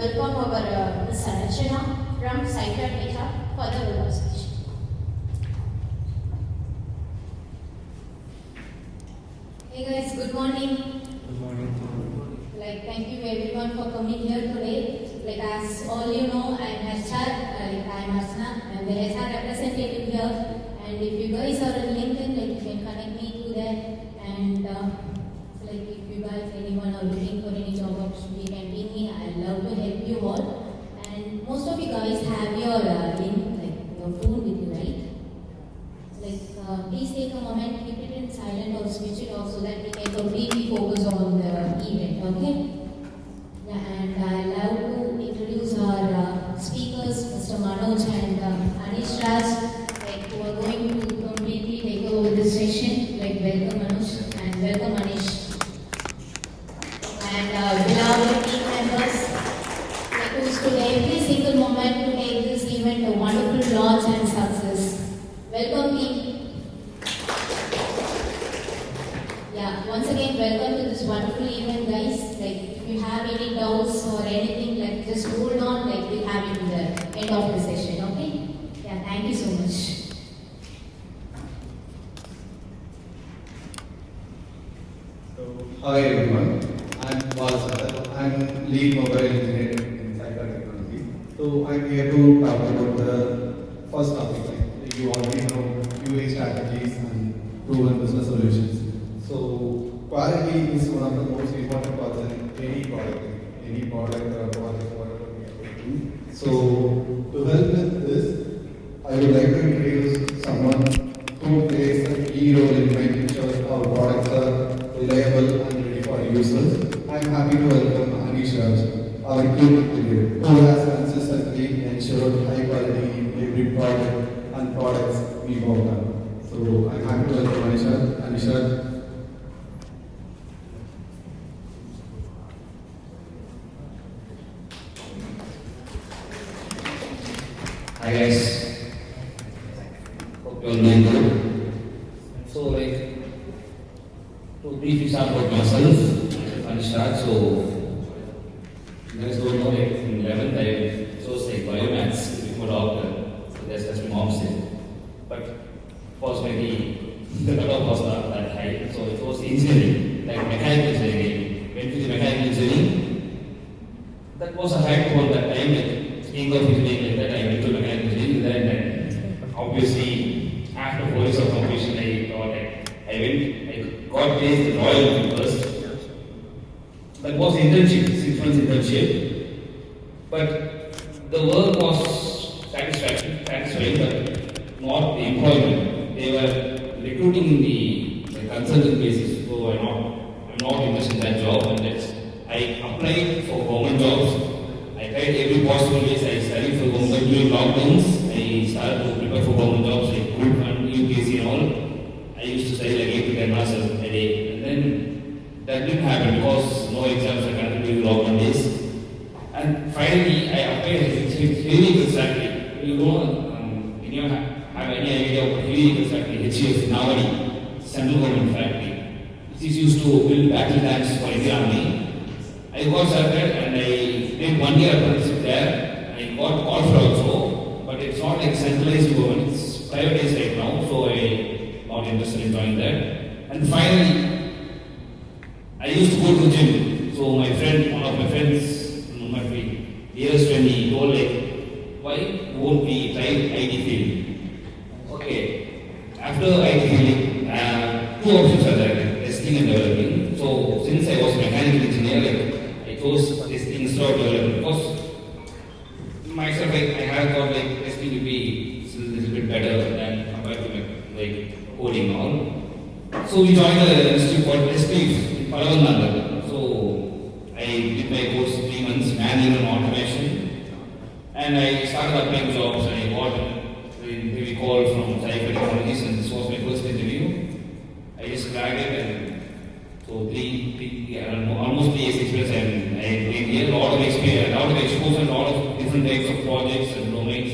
welcome our Ms. Sanachana from Cyber Data for the welcome speech. Hey guys, good morning. Good morning. Thank you everyone for coming here today. As all you know, I'm HR, I'm Arsana, I'm the HR representative here. And if you guys are on LinkedIn, you can connect me to that. And if you guys, anyone are looking for any job opportunity, you can ping me. I'd love to help you all. And most of you guys have your link, your phone with you, right? Please take a moment, keep it in silent or switch it off so that we can completely focus on the event, okay? Yeah, and I'd love to introduce our speakers, Mr. Manoj and Anish Raj, who are going to completely take over this session. Welcome Manoj and welcome Anish. And beloved team members, who stood every single moment to make this event a wonderful launch and success. Welcome team. Yeah, once again, welcome to this wonderful event, guys. If you have any doubts or anything, just hold on. We'll have it in the end of the session, okay? Yeah, thank you so much. So, hi everyone. I'm Vasadar. I'm lead mobile engineer in cyber technology. So I'm here to talk about the first topic. You already know UA strategies and proven business solutions. So quality is one of the most important parts in any product or project, whatever we are doing. So to help with this, I would like to introduce someone who plays a key role in making sure our products are reliable and ready for users. I'm happy to welcome Anish Raj, our team leader, who has consistently ensured high quality in every project and products we work on. So I'm happy to welcome Anish Raj. Hi guys, hope you all doing good. So to briefly start about myself, Anish Raj. So you guys don't know, in 11th I chose biomaths before doctor. So that's my mom said. But of course maybe the cutoff was not that high. So it was engineering, mechanical engineering. Went to the mechanical engineering. That was a high point that time. Speaking of engineering, that I went to mechanical engineering. Then obviously after 4 years of completion, I thought I got placed in Royal first. That was internship, 6 months internship. But the work was satisfying, but not the employment. They were recruiting in the consultant basis, so I'm not interested in that job. And I applied for government jobs. I tried every possible ways. I studied for government during lockdowns. I started to prepare for government jobs like group and UPSC and all. I used to study 8 to 10 hours a day. And then that didn't happen because no exams are conducted during lockdown days. And finally, I applied heavy vehicles factory. You don't have any idea about heavy vehicles factory, HVF, Navadi, central government factory. It is used to build battle tanks for Indian Army. I got started and I did 1 year apprenticeship there. I got called for also, but it's not centralized government, it's privatized right now, so I'm not interested in joining that. And finally, I used to go to the gym. So one of my friends, my dearest friend, he told why won't we try IT field? Okay, after IT field, 2 options are there, testing and developing. So since I was a mechanical engineer, I chose testing instead of development because myself, I have thought testing would be a little bit better than compared to coding and all. So we joined the institute called SPIF in Palavananda. So I did my course 3 months, manual and automation, and I started applying jobs and I got an interview call from Cyber Technologies, and this was my first interview. I just cracked it, and so almost 3 years experience and I gained here, a lot of experience, a lot of exposure, a lot of different types of projects and domains,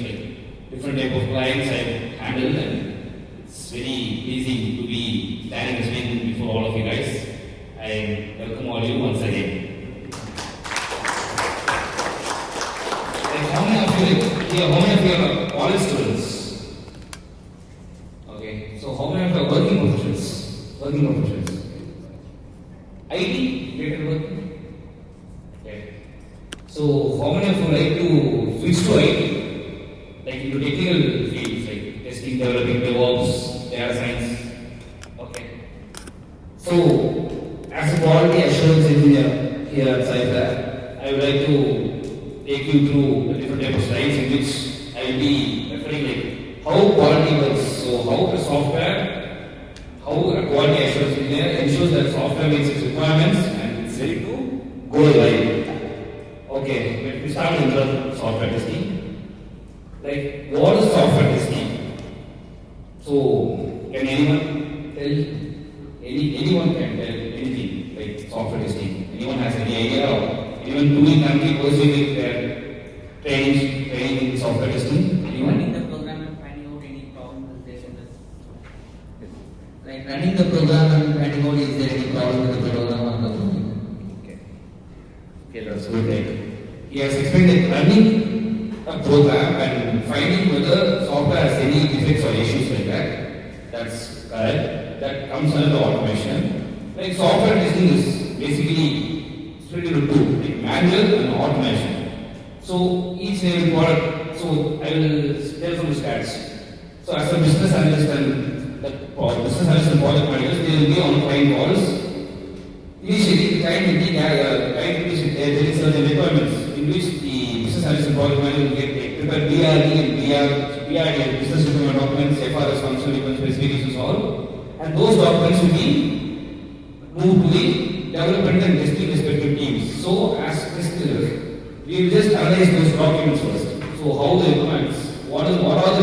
different type of clients I've handled, and it's very easy to be standing and speaking before all of you guys. I welcome all of you once again. how many of you are college students? Okay, so how many of you are working professionals? Working professionals. IT related working? Okay. So how many of you like to switch to IT? Like into technical fields like testing, developing, DevOps, data science? Okay. So as a quality assurance engineer here at Cyber, I would like to take you through the different types of slides in which I will be referring like how quality works. So how the software, how a quality assurance engineer ensures that software meets its requirements and it's ready to go live. Okay, let me start with the software testing. Like what is software testing? So can anyone tell? Anyone can tell anything like software testing. Anyone has any idea or even doing country pursuing their training in software testing? Anyone? Running the program and finding out any problem is there in this. Like running the program and finding out is there any problem with the program or the program. Okay, that's good. Right? He has explained that running a program and finding whether software has any defects or issues like that. That's correct. That comes under the automation. Like software testing is basically split into two, like manual and automation. So each name product. So I will tell from the stats. So as a business analyst and business analyst and project managers, they will be on client calls. Initially, the client will be there is certain requirements in which the business analyst and project manager will get prepare BRD and BRD, business requirement documents, FRS, functional requirement specifications, all. And those documents will be moved to the development and testing respective teams. So, as testers, we will just analyze those documents first. So, how the requirements, what are the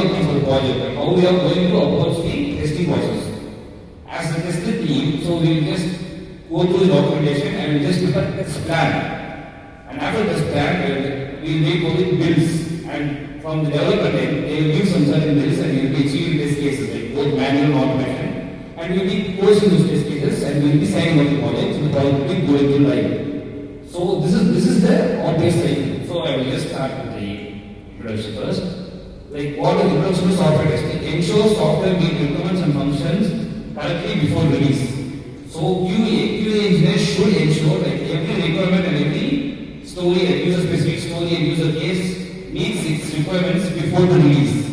requirements for the project, and how we are going to approach the testing process. As the tester team, so we will just go through the documentation and we will just prepare a test plan. And after this plan, we will make all the builds. And from the development end, they will give some certain builds and we will be achieving test cases like both manual and automation. And we will be posting those test cases and we will be signing off the project, so the project will be going to live. So this is the obvious thing. So I will just start with the introduction first. Like what is the introduction to software testing? Ensure software meet requirements and functions correctly before release. So QA engineers should ensure that every requirement and every story, a user specific story and user case meets its requirements before the release.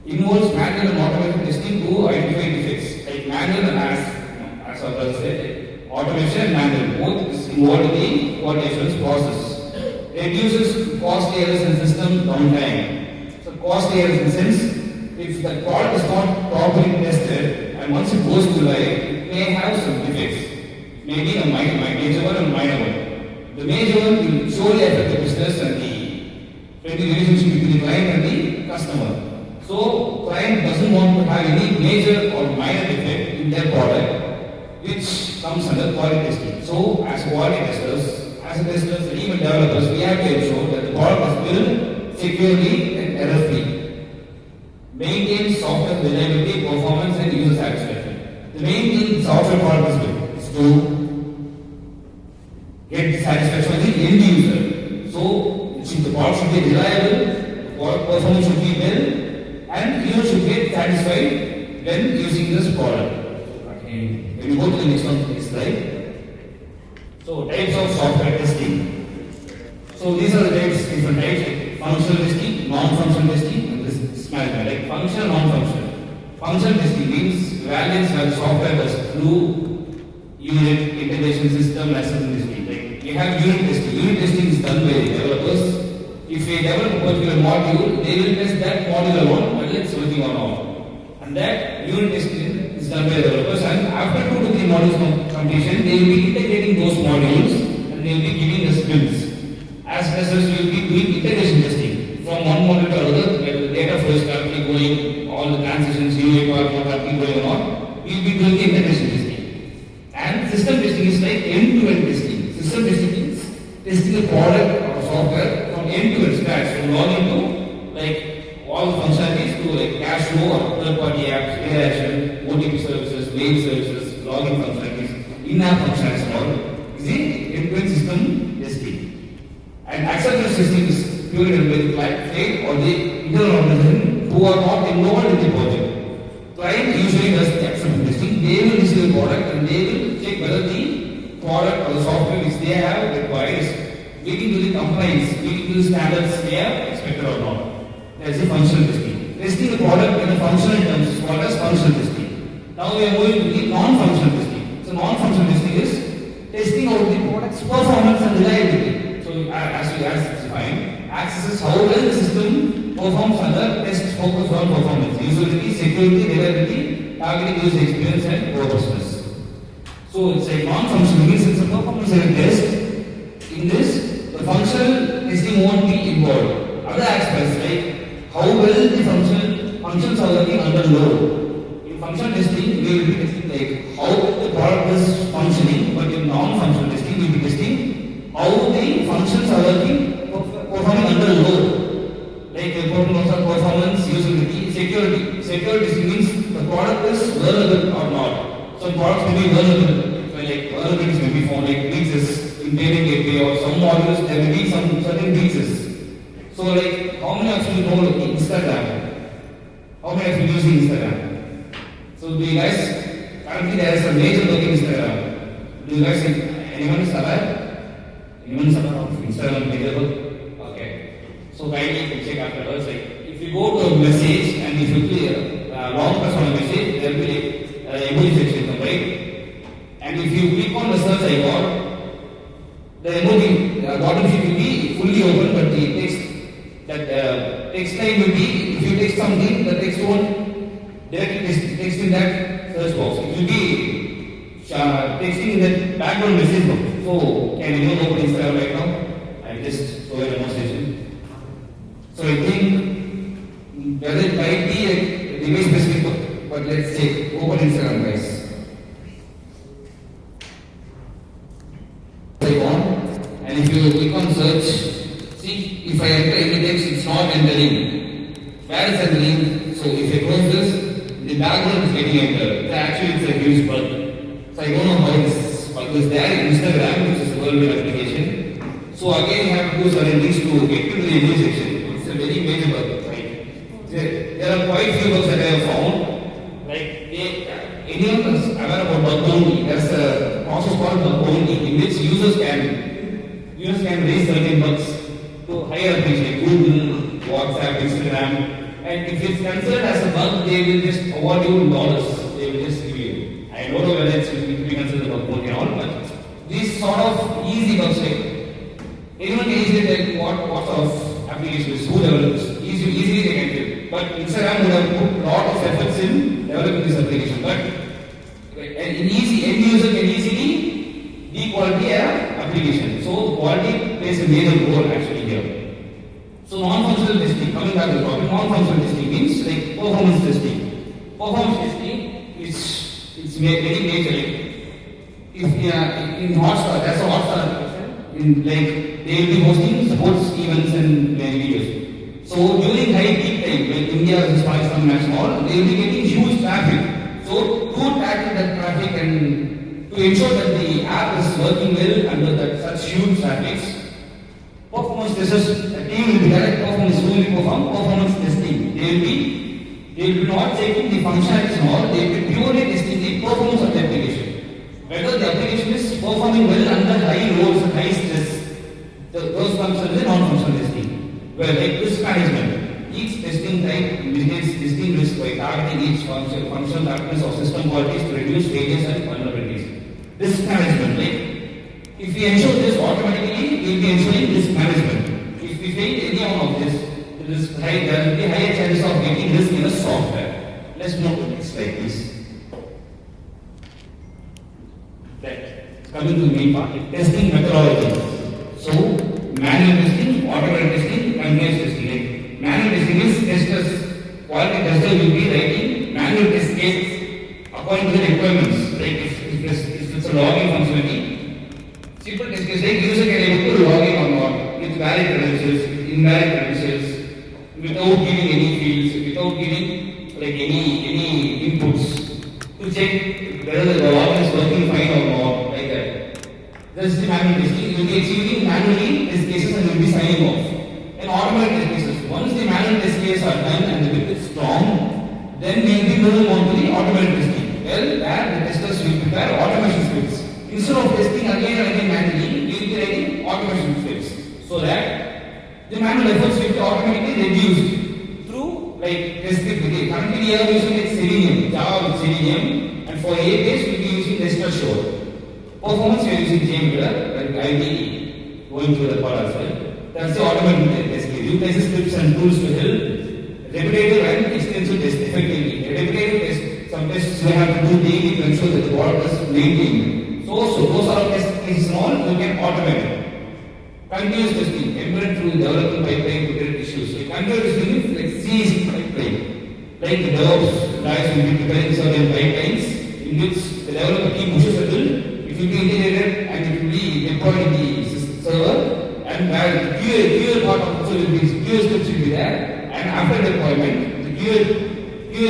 Involves manual and automated testing to identify defects. Like manual and as our brother said, automation and manual, both is involved in the quality assurance process. Reduces cost errors and system downtime. So cost errors in the sense, if the product is not properly tested and once it goes to live, it may have some defects. Maybe a major one and a minor one. The major one will surely affect the business and the relationship between the client and the customer. So, client doesn't want to have any major or minor defect in their product, which comes under quality testing. So, as quality testers, and even developers, we have to ensure that the product is built securely and error-free. Maintain software reliability, performance, and user satisfaction. The main thing software product is to get satisfaction of the end user. So, the product should be reliable, the product performance should be well, and you should get satisfied when using this product. Okay. When you go to the next slide. So types of software testing. So these are the different types like functional testing, non-functional testing, and this management like functional, non-functional. Functional testing means values where the software does through unit, integration system, acceptance testing. Like we have unit testing. Unit testing is done by developers. If they develop a particular module, they will test that module alone, whether it's working or not. And that unit testing is done by developers, and after 2 to 3 modules completion, they will be integrating those modules and they will be giving us builds. As testers, we will be doing integration testing from one module to another, where the data flow is currently going, all the transitions, UAR, what are going on, we will be doing the integration testing. And system testing is like end-to-end testing. System testing means testing the product or software end-to-end scratch, from login to like all the functionalities to like cash flow or third-party apps, interaction, OTP services, mail services, login functionalities, in-app functionalities, and all is the end-to-end system testing. And acceptance testing is purely done by the client or the internal organization who are not involved in the project. Client usually does the acceptance testing. They will receive the product and they will check whether the product or the software which they have required is meeting to the compliance, meeting to the standards they have expected or not. That is the functional testing. Testing the product in the functional terms is called as functional testing. Now we are moving to the non-functional testing. So non-functional testing is testing out the product's performance and reliability. So as we defined, accesses how well the system performs under tests focused on performance, usability, security, reliability, targeting user experience and robustness. So it's a non-functional means it's a performance test. In this, the functional testing won't be involved. Other aspects like how well the functions are working under load. In functional testing, we will be testing like how the product is functioning, but in non-functional testing, we will be testing how the functions are working, performing under load. Like performance, usability, security. Security testing means the product is vulnerable or not. Some products may be vulnerable, like vulnerabilities may be found like breaches in payment gateway or some modules there may be some certain breaches. So like how many of you know Instagram? How many of you using Instagram? So do you guys currently there is a major bug in Instagram? Do you guys anyone is aware? Anyone is aware of Instagram major bug? Okay. So kindly check afterwards. Like if you go to a message and if you play long press on a message, there will be emoji section, right? And if you click on the search icon, the emoji bottom sheet will be fully open, but the text line will be, if you text something, the text won't directly text in that search box. It will be texting in that background message box. So can anyone open Instagram right now? I just show a demonstration. So I think whether it might be a device specific, but let's check. Open Instagram, guys. And if you click on search, see if I enter any text, it's not entering. Where is entering? So if I close this, the background is getting entered. Actually, it's a huge bug. So I don't know how this bug is there in Instagram, which is a worldwide application. So again, you have to do certain things to get to the image section. It's a very major bug, right? There are quite few bugs that I have found. Like anyone is aware about bug bounty. There's a process called bug bounty in which users can raise certain bugs to higher applications like Google, WhatsApp, Instagram. And if it's considered as a bug, they will just award you dollars. They will just give you. I don't know whether it's to be considered a bug bounty or not, but these sort of easy bugs, like anyone can easily tell what sort of applications, who develops. Easily they can do. But Instagram would have put a lot of efforts in developing this application. But an easy end user can easily de-quality an application. So quality plays a major role actually here. So non-functional testing, coming back to the topic, non-functional testing means like performance testing. Performance testing it's very major. If in Hotstar, that's a Hotstar application. In like they will be hosting sports events and videos. So during high peak time, when India versus Pakistan match all, they will be getting huge traffic. So to tackle that traffic and to ensure that the app is working well under such huge traffic, performance testers, the team will be direct performance, who will perform performance testing. They will be not checking the functionalities and all, they will be purely testing the performance of the application. Whether the application is performing well under high loads and high stress, those comes under the non-functional testing. Where like risk management, each testing type mitigates testing risk by targeting each functional factors of system qualities to reduce failures and vulnerabilities. Risk management, like if we ensure this automatically, we will be ensuring risk management. If we fail any one of this, there will be higher chances of getting risk in a software. Let's move to the next slide, please. Coming to the main part, testing methodology. So, manual testing, automated testing, continuous testing. Like, manual testing is testers, quality tester will be writing manual test case according to the requirements. Like if it's a login functionality, simple test case like user can able to log in or not with valid credentials, with invalid credentials, without giving any fields, without giving like any inputs to check whether the login is working fine or not, like that. This is the manual testing. You will be executing manually test cases and you will be signing off. And automated testing. Well, where the testers will prepare automation scripts. Instead of testing again and again manually, we will be writing automation scripts so that the manual efforts will be automatically reduced through like test script. Currently we are using like Selenium, Java with Selenium, and for APIs we will be using Rest Assured. Performance we are using JMeter, like I will be going through the part as well. That's the automated test script. Utilizes scripts and tools to help repetitive and extensive test effectively. Repetitive test, some tests we have to do daily to ensure that the product is maintained. So those are test cases and all you can automate. Continuous testing, embedded through development pipeline to get issues. So continuous testing is like CICD pipeline. Like the DevOps guys will be preparing certain pipelines in which the developer team pushes a build, it will be integrated and it will be deployed in the server, and where the QA part also will be, QA scripts will be there, and after deployment, the QA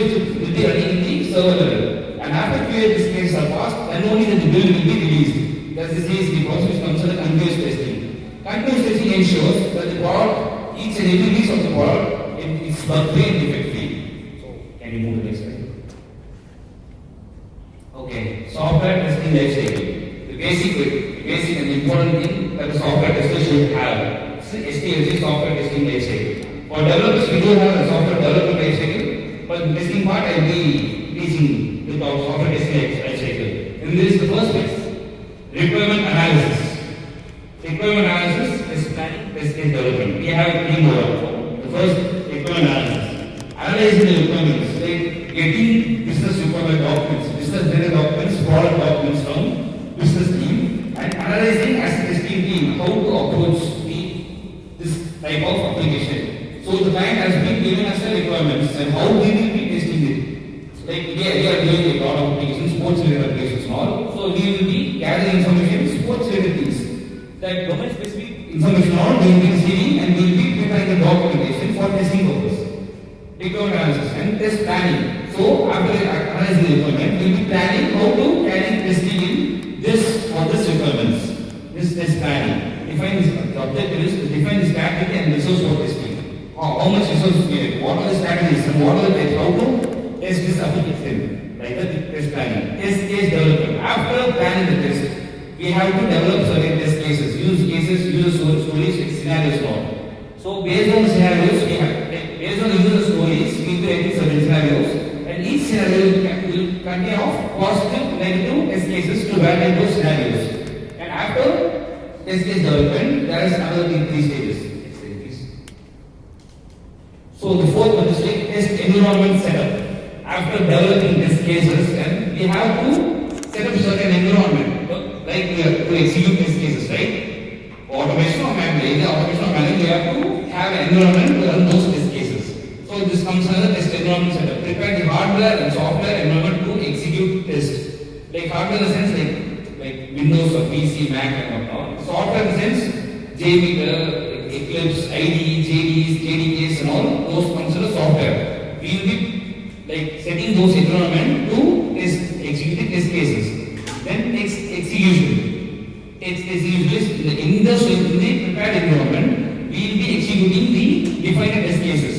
scripts will be running in the server level. And after QA test cases are passed, then only then the build will be released. That's the CICD process which comes under continuous testing. Continuous testing ensures that the product, each and every piece of the product is bug-free and defect-free. So, can you move to the next slide? Okay, software testing lifecycle. The basic and important thing that the software tester should have is STLC, software testing lifecycle. For developers, we do have a software development lifecycle, but the testing part I will be teaching with our software testing lifecycle. And this is the first phase, requirement analysis. Requirement analysis is planning, test case development. We have three more. The first, requirement analysis. Analyzing the requirements, like getting business requirement documents, business data documents, product documents from business team, and analyzing as a testing team how to approach this type of application. So the client has been given us the requirements and how we will be testing it. Like we are doing a lot of applications, sports related applications and all. So we will be gathering information, sports related things. That domain specific information all we will be receiving and we will be preparing the documentation for testing purpose. Requirement analysis and test planning. So after analyzing the requirement, we will be planning how to carry testing in this for this requirements. This test planning. Define this, the objective is to define the strategy and resource for testing. How much resources needed, what are the strategies and what are the how to test this application. Like the test planning. Test case development. After planning the test, we have to develop certain test cases, use cases, user stories, scenarios and all. So based on the scenarios, based on the user stories, we will be writing certain scenarios, and each scenario will contain of positive, negative test cases to validate those scenarios. And after test case development, there is another three stages. So the fourth one is like test environment setup. After developing test cases, and we have to set up certain environment, like we have to execute test cases, right? Automation or manual, either automation or manual, we have to have an environment to run those test cases. So this comes under test environment setup. Prepare the hardware and software environment to execute test. Like hardware in the sense like Windows or PC, Mac and whatnot. Software in the sense JMeter, Eclipse, IDE, JDs, JDKs and all those comes under software. We will be like setting those environment to execute test cases. Then next execution. Execution is in the prepared environment, we will be executing the defined test cases.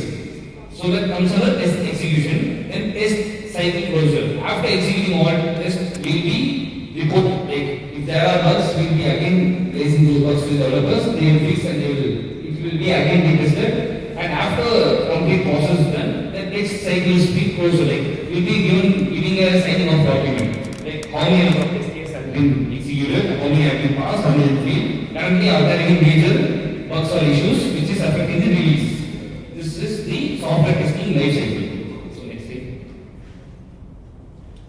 So that comes under test execution. Then test cycle closure. After executing all tests, we will be reporting. Like if there are bugs, we will be again raising those bugs to the developers. They will fix and it will be again retested. And after complete process is done, the test cycle is closure. Like we will be giving a signing off document. Like how many of test cases have been executed, how many have been passed, how many have been. Currently, are there any major bugs or issues which is affecting the release? This is the software testing life cycle. So next thing.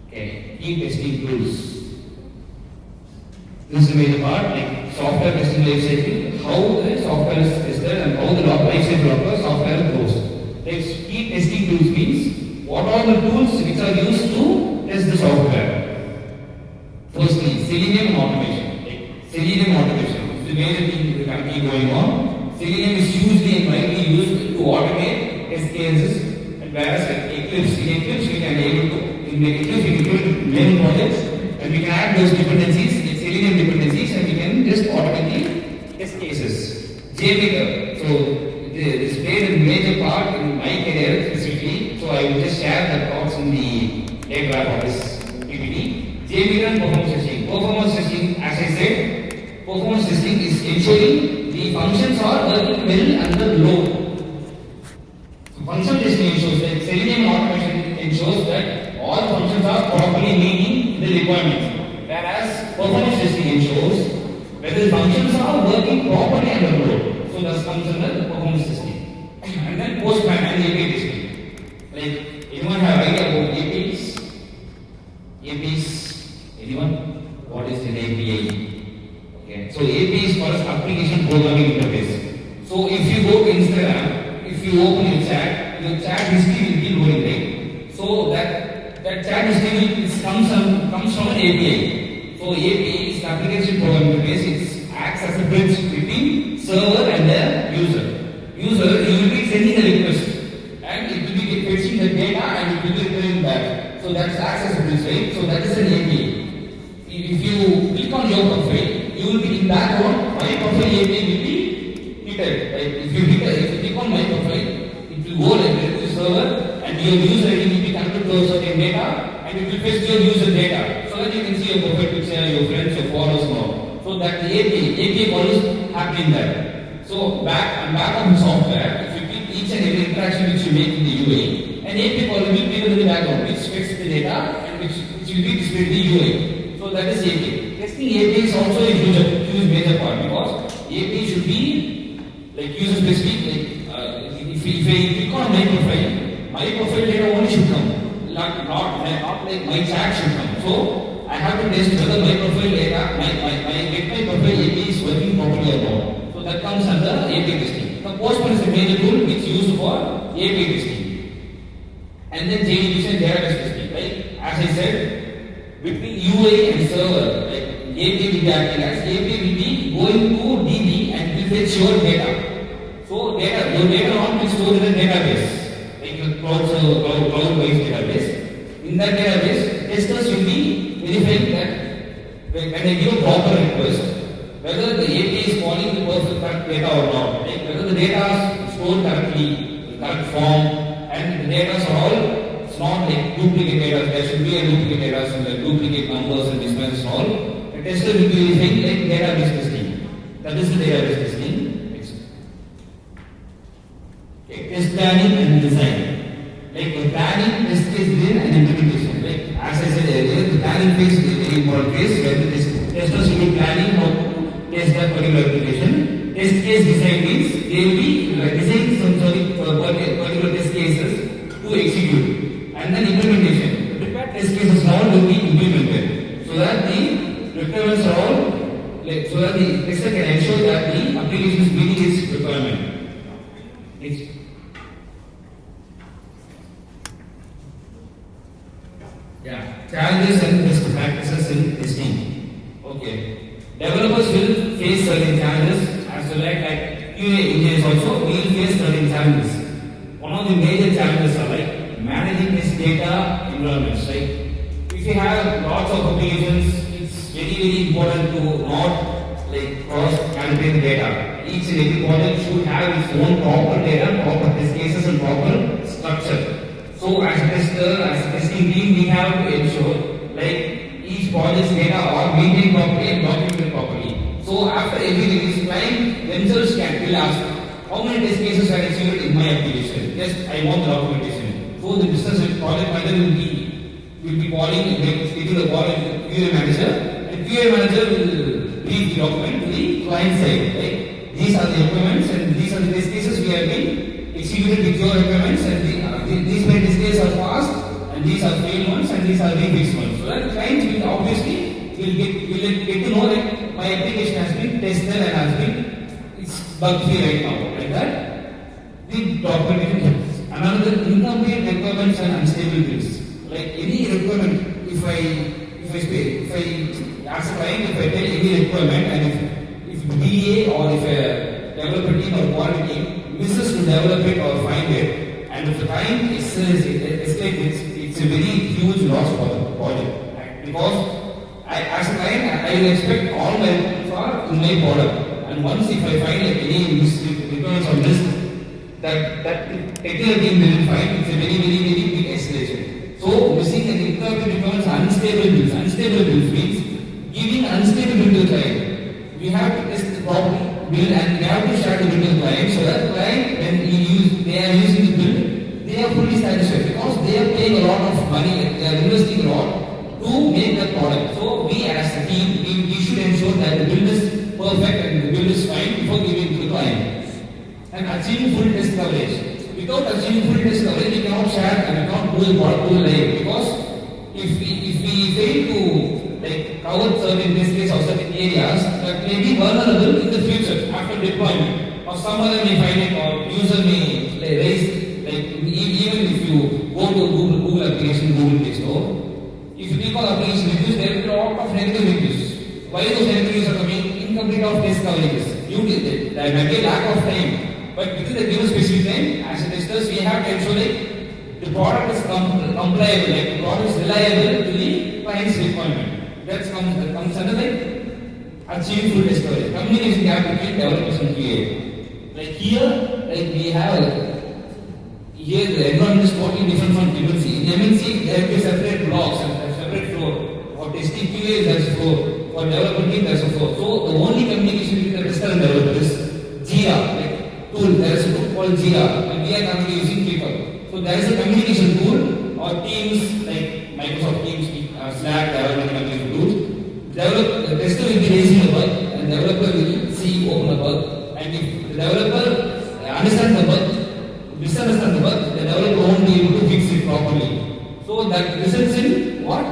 Okay, key testing tools. This is the major part, like software testing life cycle, how the software is tested and how the life cycle of the software goes. Like key testing tools means what are the tools which are used to test the software. Firstly, Selenium automation. Like Selenium automation is the major thing currently going on. Selenium is hugely and widely used to automate test cases, and whereas Eclipse, in Eclipse we can able to build many projects and we can add those dependencies, like Selenium dependencies, and we can just automate the test cases. JMeter, so this played a major part in my career specifically, so I will just share the thoughts in the a graph of this PPT. JVM performance testing. Performance testing, as I said, performance testing is ensuring the functions are working well under load. So function testing ensures that Selenium automation ensures that all functions are properly meeting the requirements. Whereas performance testing ensures whether the functions are working properly under load. So that comes under performance testing. And then post-plan and API testing. Like, anyone have idea about APIs? APIs, anyone? What is an API? Okay, so API is for application programming interface. So if you go to Instagram, if you open your chat history will be loading, right? So that chat history comes from an API. So API is application programming interface. It acts as a bridge between server and the user. User, you will be sending a request, and it will be fetching the data and it will be returning back. So that's acts as a bridge, right? So that is an API. If you click on your profile, you will be in that one. My profile API will be hidden. Right? If you click on my profile, it will go like to the server, and your user ID will be connected to a certain data, and it will fetch your user data, so that you can see your profile picture, your friends, your followers, and all. So that the API call is happening there. So back on the software, if you keep each and every interaction which you make in the UI, an API call will be given in the background, which fetches the data and which will be displayed in the UI. So that is API. Testing API is also a huge major part, because API should be like user specific. Like if I click on my profile data only should come, not like my chat should come. So I have to test whether my profile data, my profile API is working properly or not. So that comes under API testing. The Postman is a major tool which is used for API testing. And then JDBC and database testing. Like as I said, between UI and server, like API will be acting as API will be going to DB and will fetch your data. So your data not be stored in a database, like a cloud-based database. In that database, testers will be verifying that when they give a proper request, whether the API is calling the correct data or not, like whether the data is stored correctly, the correct form, and the data are all. It's not like duplicate data. There should be a duplicate data, so like duplicate numbers and displays and all. The tester will be verifying like database testing. That is the database testing. Okay, test planning and design. Like the planning, test case design and implementation. Like as I said earlier, the planning phase is a very important phase where the testers will be planning how to test that particular application. Test case design means they will be designing some particular test cases to execute. And then implementation. The prepared test cases now will be implemented, so that the requirements are all, like, so that the tester can ensure that the application is meeting its requirement. Next. Yeah, challenges and best practices in testing. Okay. Developers will face certain challenges, as well like QA engineers also will face certain challenges. One of the major challenges are like managing this data environments, right? If you have lots of applications, it's very important to not like cross-calibrate the data. Each and every project should have its own proper data, proper test cases and proper structure. So as a tester, as a testing team, we have to ensure like each project's data are maintained properly and documented properly. So after every release, client themselves will ask, how many test cases are executed in my application? Yes, I want the documentation. So the business project manager will be calling, schedule the call with the QA manager, and QA manager will brief the document to the client side. Right? These are the requirements and these are the test cases we have been executed with your requirements, and these many test cases are passed, and these are failed ones, and these are refixed ones. So that the client will obviously get to know that my application has been tested and it's bug free right now. Like that, the documentation. Another incomplete requirements and unstable builds. Like any requirement, if I as a client, if I tell any requirement, and if BA or if a developer team or quality team misses to develop it or find it, and if the client escalates, it's a very huge loss for the project. Right? Because as a client, I will expect all my for in my product, and once if I find like any requirements on this, that technical team will find it's a very big escalation. So So missing and incorrect becomes unstable builds. Unstable builds means giving unstable build to the client. We have to test the property build and we have to share the build to the client so that client when they are using the build, they are fully satisfied because they are paying a lot of money, they are investing a lot to make the product. So we as a team, we should ensure that the build is perfect and the build is fine before giving to the client. And achieving full test coverage. Without achieving full test coverage, we cannot share and we cannot do the product to the live because if we fail to cover certain test case or certain areas that may be vulnerable in the future after deployment, or some other may find it or user may raise even if you go to Google application, Google Play Store, if you click on application reviews, there will be a lot of negative reviews. Why those negative reviews are coming? Incomplete of test coverages. There might be a lack of time, but within the given specific time, as a testers, we have to ensure the product is compliable, the product is reliable to the client's requirement. That comes under achieving full test coverage. Communication gap between developers and QA. Here, we have here the environment is totally different from MNC. In MNC, there will be separate blocks and separate floor. For testing QA, there's a floor. For development team, there's a floor. So the only communication between the tester and developer is Jira, tool. There is a tool called Jira, and we are currently using Clipper. So there is a communication tool or Teams like Microsoft Teams, Slack, development communication tools. The tester will be raising a bug, and developer will see open a bug. And if the developer understands the bug, misunderstand the bug, the developer won't be able to fix it properly. So that results in what?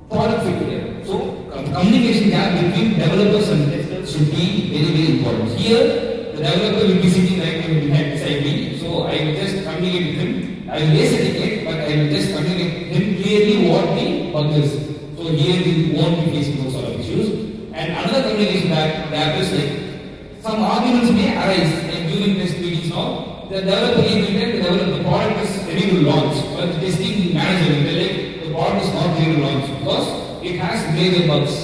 Product failure. So communication gap between developers and testers should be very, very important. Here, the developer will be sitting right beside me. So I will just communicate with him. I will raise a ticket, but I will just communicate with him clearly what the bug is. So here we won't be facing those sort of issues. And another communication gap is some arguments may arise during test meetings now. The developer the product is ready to launch, but the testing manager will tell the product is not ready to launch because it has major bugs.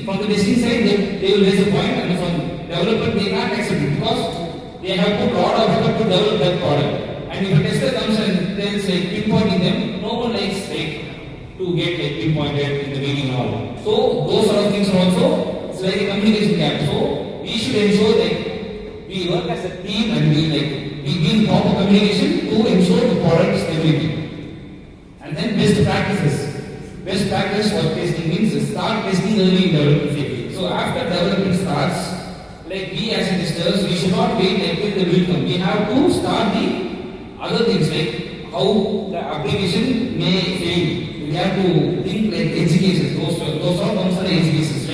From the testing side, they will raise a point, and from developer they can't accept it because they have put a lot of effort to develop that product. And if a tester comes and tells pinpointing them, no one likes to get pinpointed in the meeting and all. So those sort of things are also it's like a communication gap. So we should ensure we work as a team and we give proper communication to ensure the product stability. And then best practices. Best practice for testing means start testing early in development phase. So after development starts, we as testers, we should not wait until the build comes. We have to start the other things how the application may fail. We have to think edge cases. Those are comes under edge cases,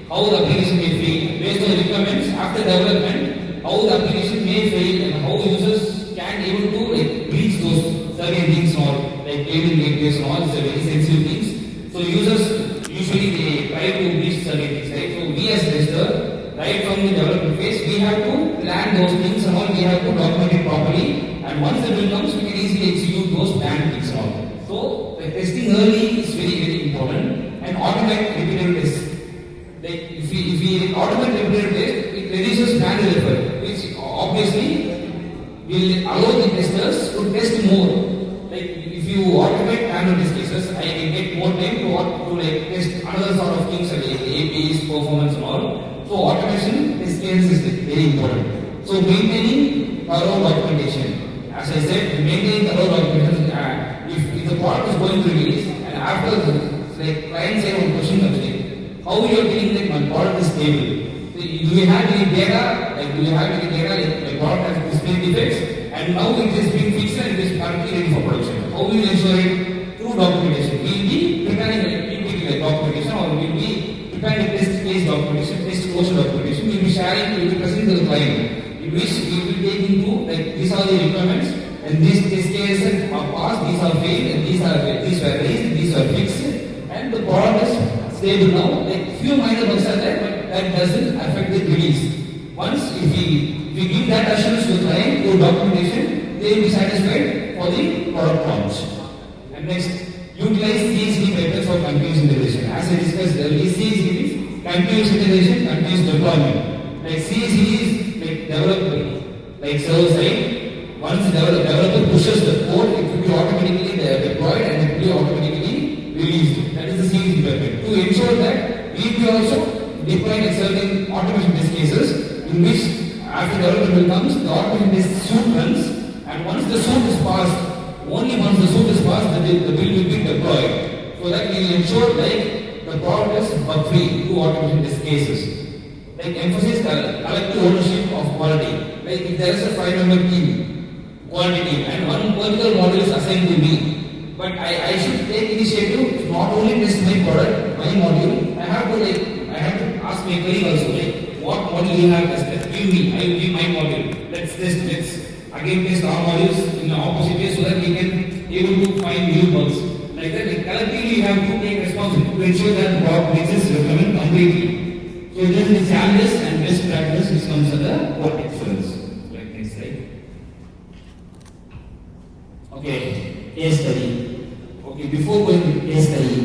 how the application may fail based on the requirements after development. How the application may fail and how users can able to reach those certain things or payment gateways and all these are very sensitive things. So users usually they try to reach certain things, So we as tester, right from the development phase, we have to plan those things and all. We have to document it properly, and once the bill comes, we can easily execute those planned things and all. So the testing early is very, very important, and automate repetitive tests. If we automate repetitive tests, it reduces manual effort, which obviously will allow the testers to test more. If you automate manual test cases, I can get more time to test another sort of things like APIs, performance and all. So automation test cases is very important. So maintaining thorough documentation. As I said, maintaining thorough documentation. If the product is going to release and after client say one question comes in, how you are feeling my product is stable? Do you have any data? My product has display defects and now it is being fixed and it is currently ready for production. How will you ensure it? Through documentation. We will be preparing a documentation or we will be preparing a test case documentation, test closure documentation. We will be sharing, we will be presenting to the client. In which we will take into these are the requirements and these test cases are passed, these are failed and these were raised, these are fixed and the product is stable now. Few minor bugs are there, but that doesn't affect the release. Once if we give that assurance to the client through documentation, they will be satisfied for the product launch. And next, utilize CSV methods for continuous integration. As I discussed earlier, CSV is continuous integration, continuous deployment. CSV is development, server side. Once the developer pushes the code, it will be be automatically deployed and it will be automatically released. That is the series development. To ensure that we will be also deploying certain automation test cases in which after development comes, the automation test suit runs, and once the suit is passed, only once the suit is passed, the bill will be deployed. So that we will ensure like the product is bug free through automation test cases. Like emphasize collective ownership of quality. Like if there is a 5-member team, quality team, and one particular module is assigned to me, but I should take initiative to not only test my product, my module. I have to ask my colleague also like what module you have tested. Give me, I will give my module. Let's again test our modules in the opposite way so that we can able to find new bugs. Like that, like collectively you have to take responsibility to ensure that the product meets its requirement completely. So this is the challenges and best practice which comes under quality excellence. Like next slide. Okay, case study. Okay, before going to case study,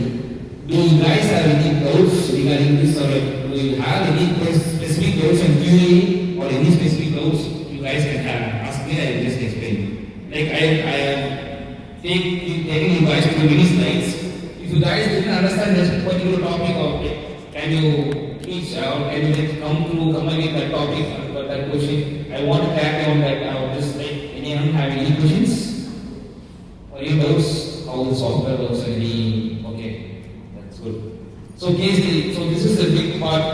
do you guys have any doubts regarding this or like, do you have any specific doubts on QA or any specific doubts you guys can have? Ask me, I will just explain. Like I have taken you guys through many slides. If you guys didn't understand this particular topic or like, can you teach or can you come again that topic or that question? I want to clarify on that. Just like anyone have any questions or any doubts how the software works or any? Okay, that's good. So this is the big part.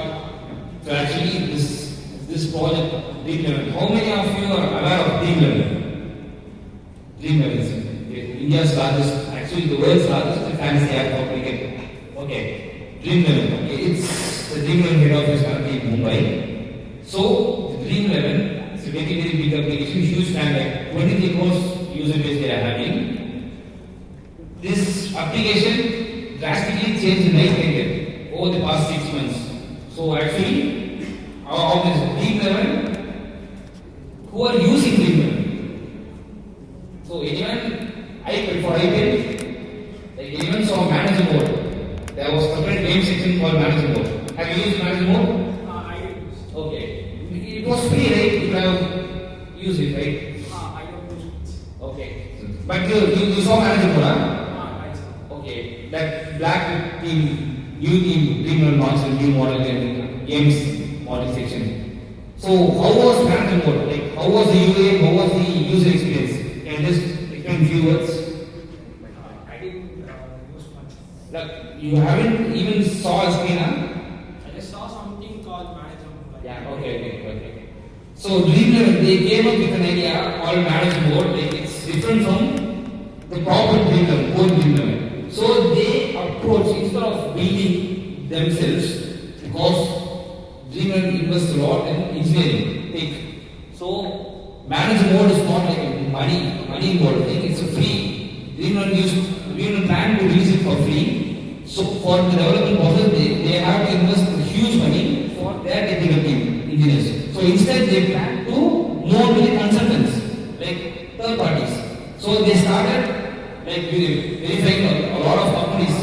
So actually this project Dream11. How many of you are aware of Dream11? Dream11 is India's largest, actually the world's largest fantasy app for cricket. Okay, Dream11. Okay, it's the Dream11 head office currently in Mumbai. So the Dream11 is a very big application, huge fan, like 23 crores user base they are having. This application drastically changed my career over the past 6 months. So actually, of this Dream11, who are using Dream11? So anyone, for IPL, like anyone saw manager mode. There was a separate game section called manager mode. Have you used manager mode? I use. Okay. It was free, right? You have used it, right? I don't use it. Okay. But you saw manager mode, huh? I saw. Okay. That black team, new team, Dream11 launched a new model in games model section. So how was manager mode? Like how was the UA? How was the user experience? Can you just explain few words? I didn't use much. Like you haven't even saw a screen, huh? I just saw something called manager mode. Yeah, okay. So Dream11, they came up with an idea called manage mode. Like it's different from the proper Dream11, core Dream11. So they approach instead of building themselves because Dream11 invests a lot in engineering. So manage mode is not like a money mode thing. It's a free. Dream11 plan to release it for free. So for the development process, they have to invest huge money for their technical team, engineers. So instead they plan to move to the consultants, like third parties. So they started like verifying a lot of companies,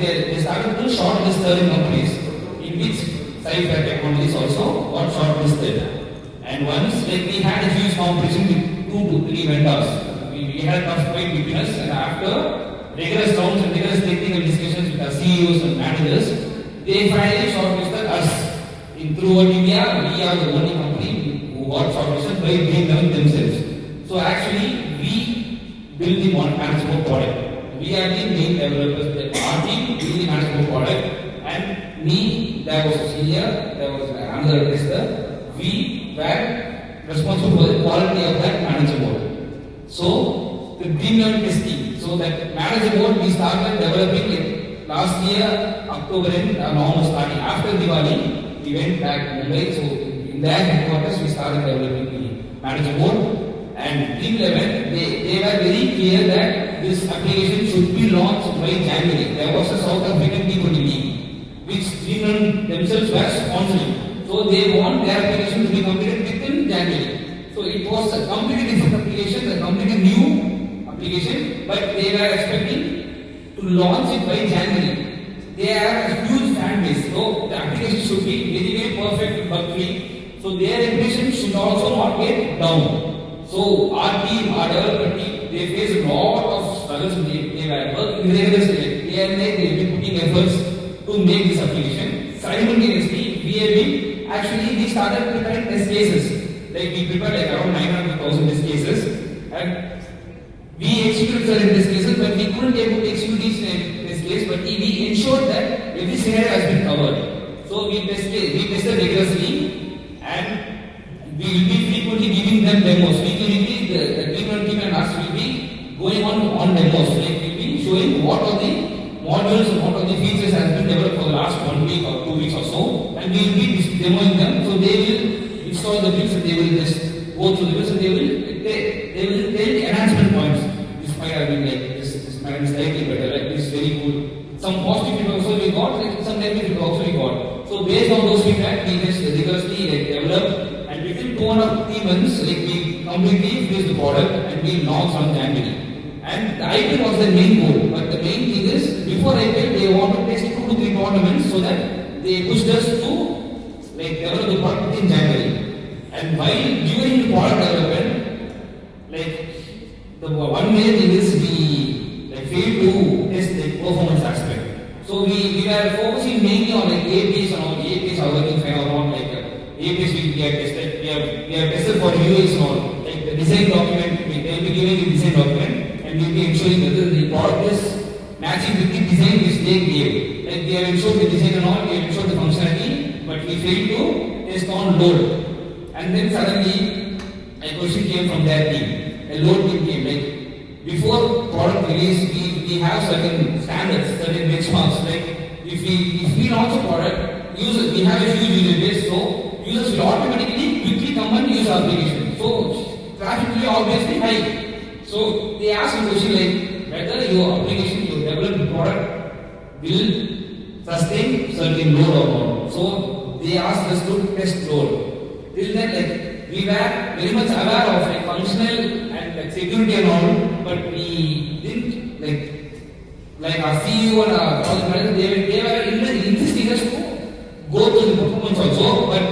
they started to shortlist certain companies in which cyber technologies also got shortlisted. And once like we had a huge competition with 2 to 3 vendors. We had a tough fight between us, and after rigorous rounds and rigorous technical discussions with our CEOs and managers, they finally shortlisted us. Throughout India, we are the only company who got shortlisted by Dream11 themselves. So actually, we build the management product. We are the main developers. Our team build the management product, and me, there was a senior, there was another tester. We were responsible for the quality of that manager mode. So the Dream11 testing. So that manager mode we started developing it last year, October end, November starting. After Diwali, we went back to Mumbai. So in that headquarters, we started developing the manager mode. And Dream11, they were very clear that this application should be launched by January. There was a South African T20 league, which Dream11 themselves were sponsoring. So they want their application to be completed within January. So it was a completely different application, a completely new application, but they were expecting to launch it by January. They have a huge fan base, so the application should be very perfect, bug free. So their application should also not get down. So our team, our developer team, they face a lot of struggles. They were working rigorously. They have been putting efforts to make this application. Simultaneously, we started preparing test cases. Like we prepared like around 900,000 test cases, and we executed certain test cases, but we couldn't able to execute each test case. But we ensured that every scenario has been covered. So we tested rigorously, and we will be frequently giving them demos. Weekly, the team and us will be going on demos. Like we'll be showing what are the modules and what are the features has been developed for the last 1 week or 2 weeks or so, and we will be demoing them. So they will install the builds and they will just go through the builds and they will tell the enhancement points. This might have been like this might be slightly better, like this is very good. Some positive feedback also we got, like some negative feedback also we got. So based on those feedback, we just rigorously developed, and within 2.5 months, like we completely finished the product and we launched on January. And the IPL was the main goal, but the main thing is before IPL they want to test 2 to 3 tournaments so that they pushed us to like develop the product in January. And while during the product development, like the one main thing is we like failed to test the performance aspect. So we were focusing mainly on like APIs and all. APIs are working fine or not. Like APIs we have tested. We have tested for UIs and all. Like the design document, they will be giving the design document, and we will be ensuring whether the product is matching with the design which they gave. Like they have ensured the design and all. We have ensured the functionality, but we failed to test on load. And then suddenly a question came from their team. A load team came. Like before product release, we have certain standards, certain benchmarks. Like if we launch a product, we have a huge user base, so users will automatically quickly come and use our application. So traffic will be obviously high. So they asked a question like whether your application, your developed product will sustain certain load or not. So they asked us to test load. Till then, like we were very much aware of like functional and like security and all, but we didn't like our CEO and our project manager, they were insisting us to go to the performance also, but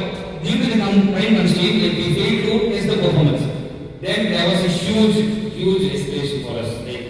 due to the time constraint, like we failed to test the performance. Then there was a huge escalation for us. Like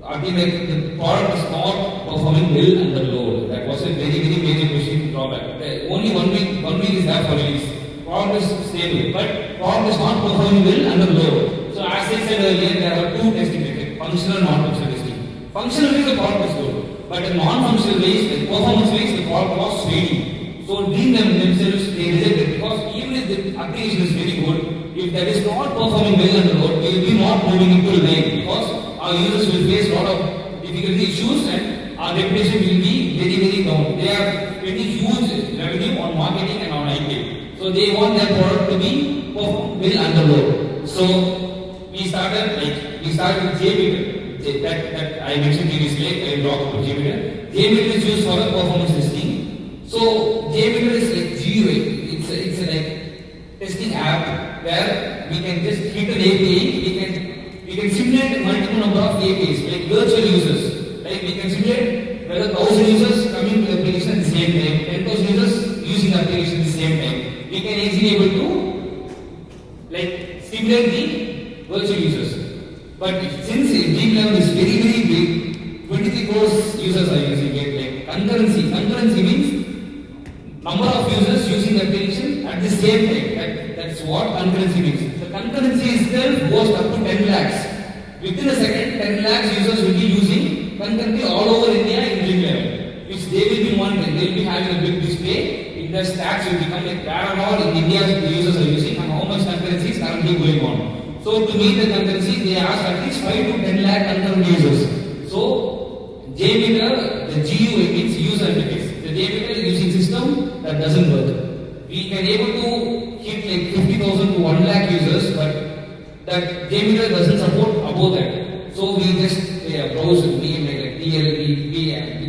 I think like the product is not performing well under load. That was a very major question drawback. Only one week is there for release. Product is stable, but product is not performing well under load. So as I said earlier, there are 2 testing methods, functional and non-functional testing. Functional means the product is good, but in non-functional ways, the performance ways, the product was failing. So themselves, they rejected, because even if the application is very good, if that is not performing well under load, we will be not moving it to live, because our users will face a lot of difficulty issues and our reputation will be very down. They are spending huge revenue on marketing and on IP. So they want their product to be performed well under load. So we started with JMeter. That I mentioned previously. I will talk about JMeter. JMeter is used for the performance testing. So JMeter is like GUI. It's a like testing app where we can just hit an API. We can simulate multiple number of APIs like virtual users. Like we can simulate whether 1,000 users coming to the application at the same time, 10,000 users using the application at the same time. We can easily able to like simulate the virtual users. But since deep learning is very big, 23 crores users are using it. Like concurrency means number of users using the application at the same time. That's what concurrency means. The concurrency itself goes up to 10 lakhs. Within a second, 10 lakhs users will be using concurrency all over India in deep learning, which they will be monitoring. They will be having a big display. The stats will become like where and all in India the users are using and how much concurrency is currently going on. So to meet the concurrency, they ask at least 5 to 10 lakh concurrent users. So JMeter, the GUI means user interface. The JMeter is using system that doesn't work. We can able to hit like 50,000 to 1 lakh users, but that JMeter doesn't support above that. So we just browse, we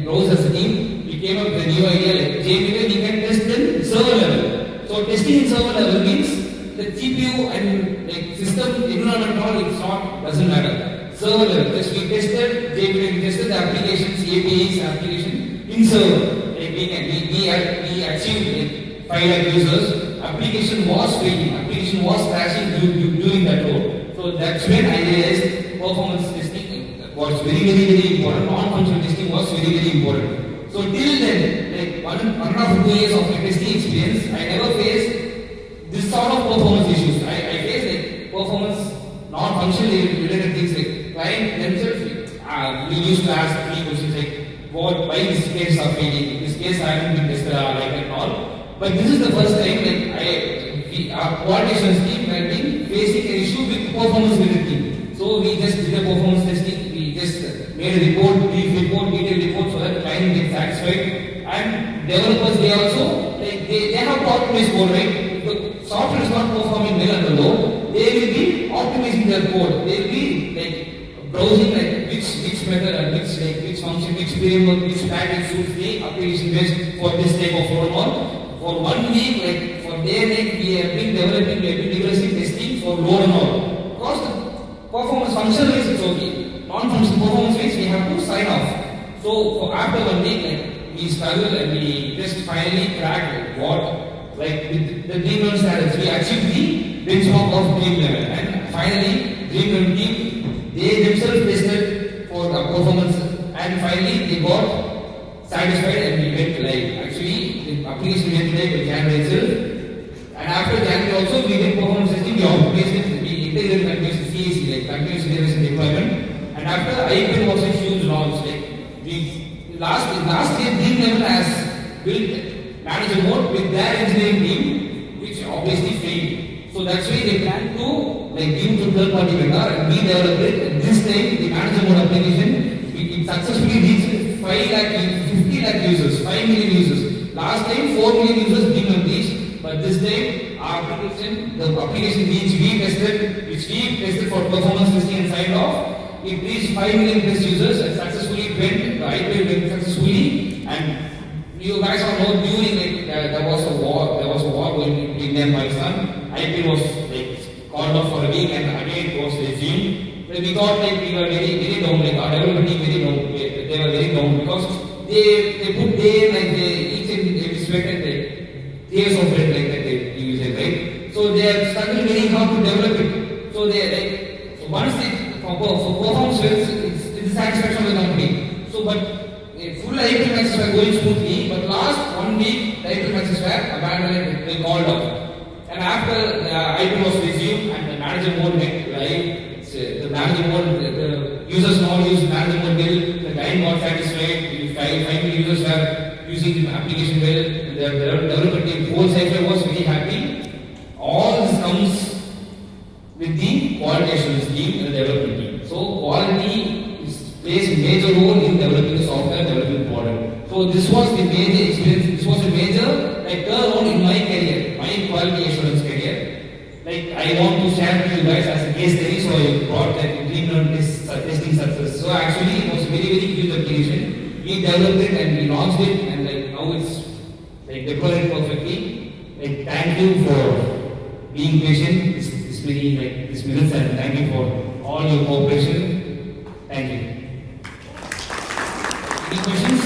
browse as a team. We came up with a new idea like JMeter, we can test in server level. So testing in server level means the GPU and like system environment all doesn't matter. Server level, just we tested JMeter, we tested the applications, APIs, application in server. Like we achieved like 5 lakh users. Application was failing, application was crashing during that load. So that's when I realized performance testing was very important. Non-functional testing was very important. So till then, like 1.5 to 2 years of my testing experience, I never faced this sort of performance issues. I faced like performance non-functional related things like client themselves. We used to ask 3 questions like why this case are failing, this case I haven't been tested like and all. But this is the first time like our coordination team have been facing an issue with performance related team. So we just did a performance testing, we just made a report, brief report, detailed report so that the client gets satisfied. And developers, they also like they have to optimize code, right? If the software is not performing well under load, they will be optimizing their code. They will be like browsing like which method and which function, which framework, which package suits the application best for this type of role. Or for 1 week, like for day and night, we have been developing, we have been rigorously testing for load and all. Because the performance functional wise it's okay. Non-functional performance wise we have to sign off. So for after 1 week, like we struggled and we just finally cracked what like with the Dream Level standards. We achieved the benchmark of Dream Level, and finally Dream Level team they themselves tested for the performance, and finally they got satisfied and we went live. Actually, the application went live in January itself, and after January also we did performance testing. We optimized it, we integrated continuous CAC like continuous integration deployment, and after IPL was a huge launch. Like we last year Dream Level has built manager mode with their engineering team, which obviously failed. So that's why they plan to like give to third party vendor and we developed it. And this time the manager mode application it successfully reached 5 lakh, 50 lakh users, 5 million users. Last time 4 million users didn't reach, but this time our application, the application which we tested for performance testing and signed off, it reached 5 million plus users and successfully went, the IPL went successfully. And you guys all know during like there was a war going between India and Pakistan. IPL was like called off for a week and again it was resumed. But we thought like we were very down, like our development team very down. They were very down because they put day like they each and every sweat and like tears of blood like that they use it, right? So they are struggling very hard to develop it. So they like once it for performance it's the satisfaction of the company. So but full IPL matches were going smoothly, but last 1 week the IPL matches were abandoned, they called off. And after the IPL was resumed and the manager mode went live, the manager mode, the users now use manager mode well, the client got satisfied, 5 million users were using the application well, the developer team, whole cycle was very happy. All this comes with the quality assurance team and the development team. So quality plays a major role in developing the software, developing the product. So this was the major experience, this was a major like turnaround in my career, my quality assurance career. Like I want to share with you guys as a case study, so I brought that Dream Level testing success. So actually it was very huge application. We developed it and we launched it, and like now it's like deployed perfectly. Like thank you for being patient this minutes, and thank you for all your cooperation. Thank you. Any questions?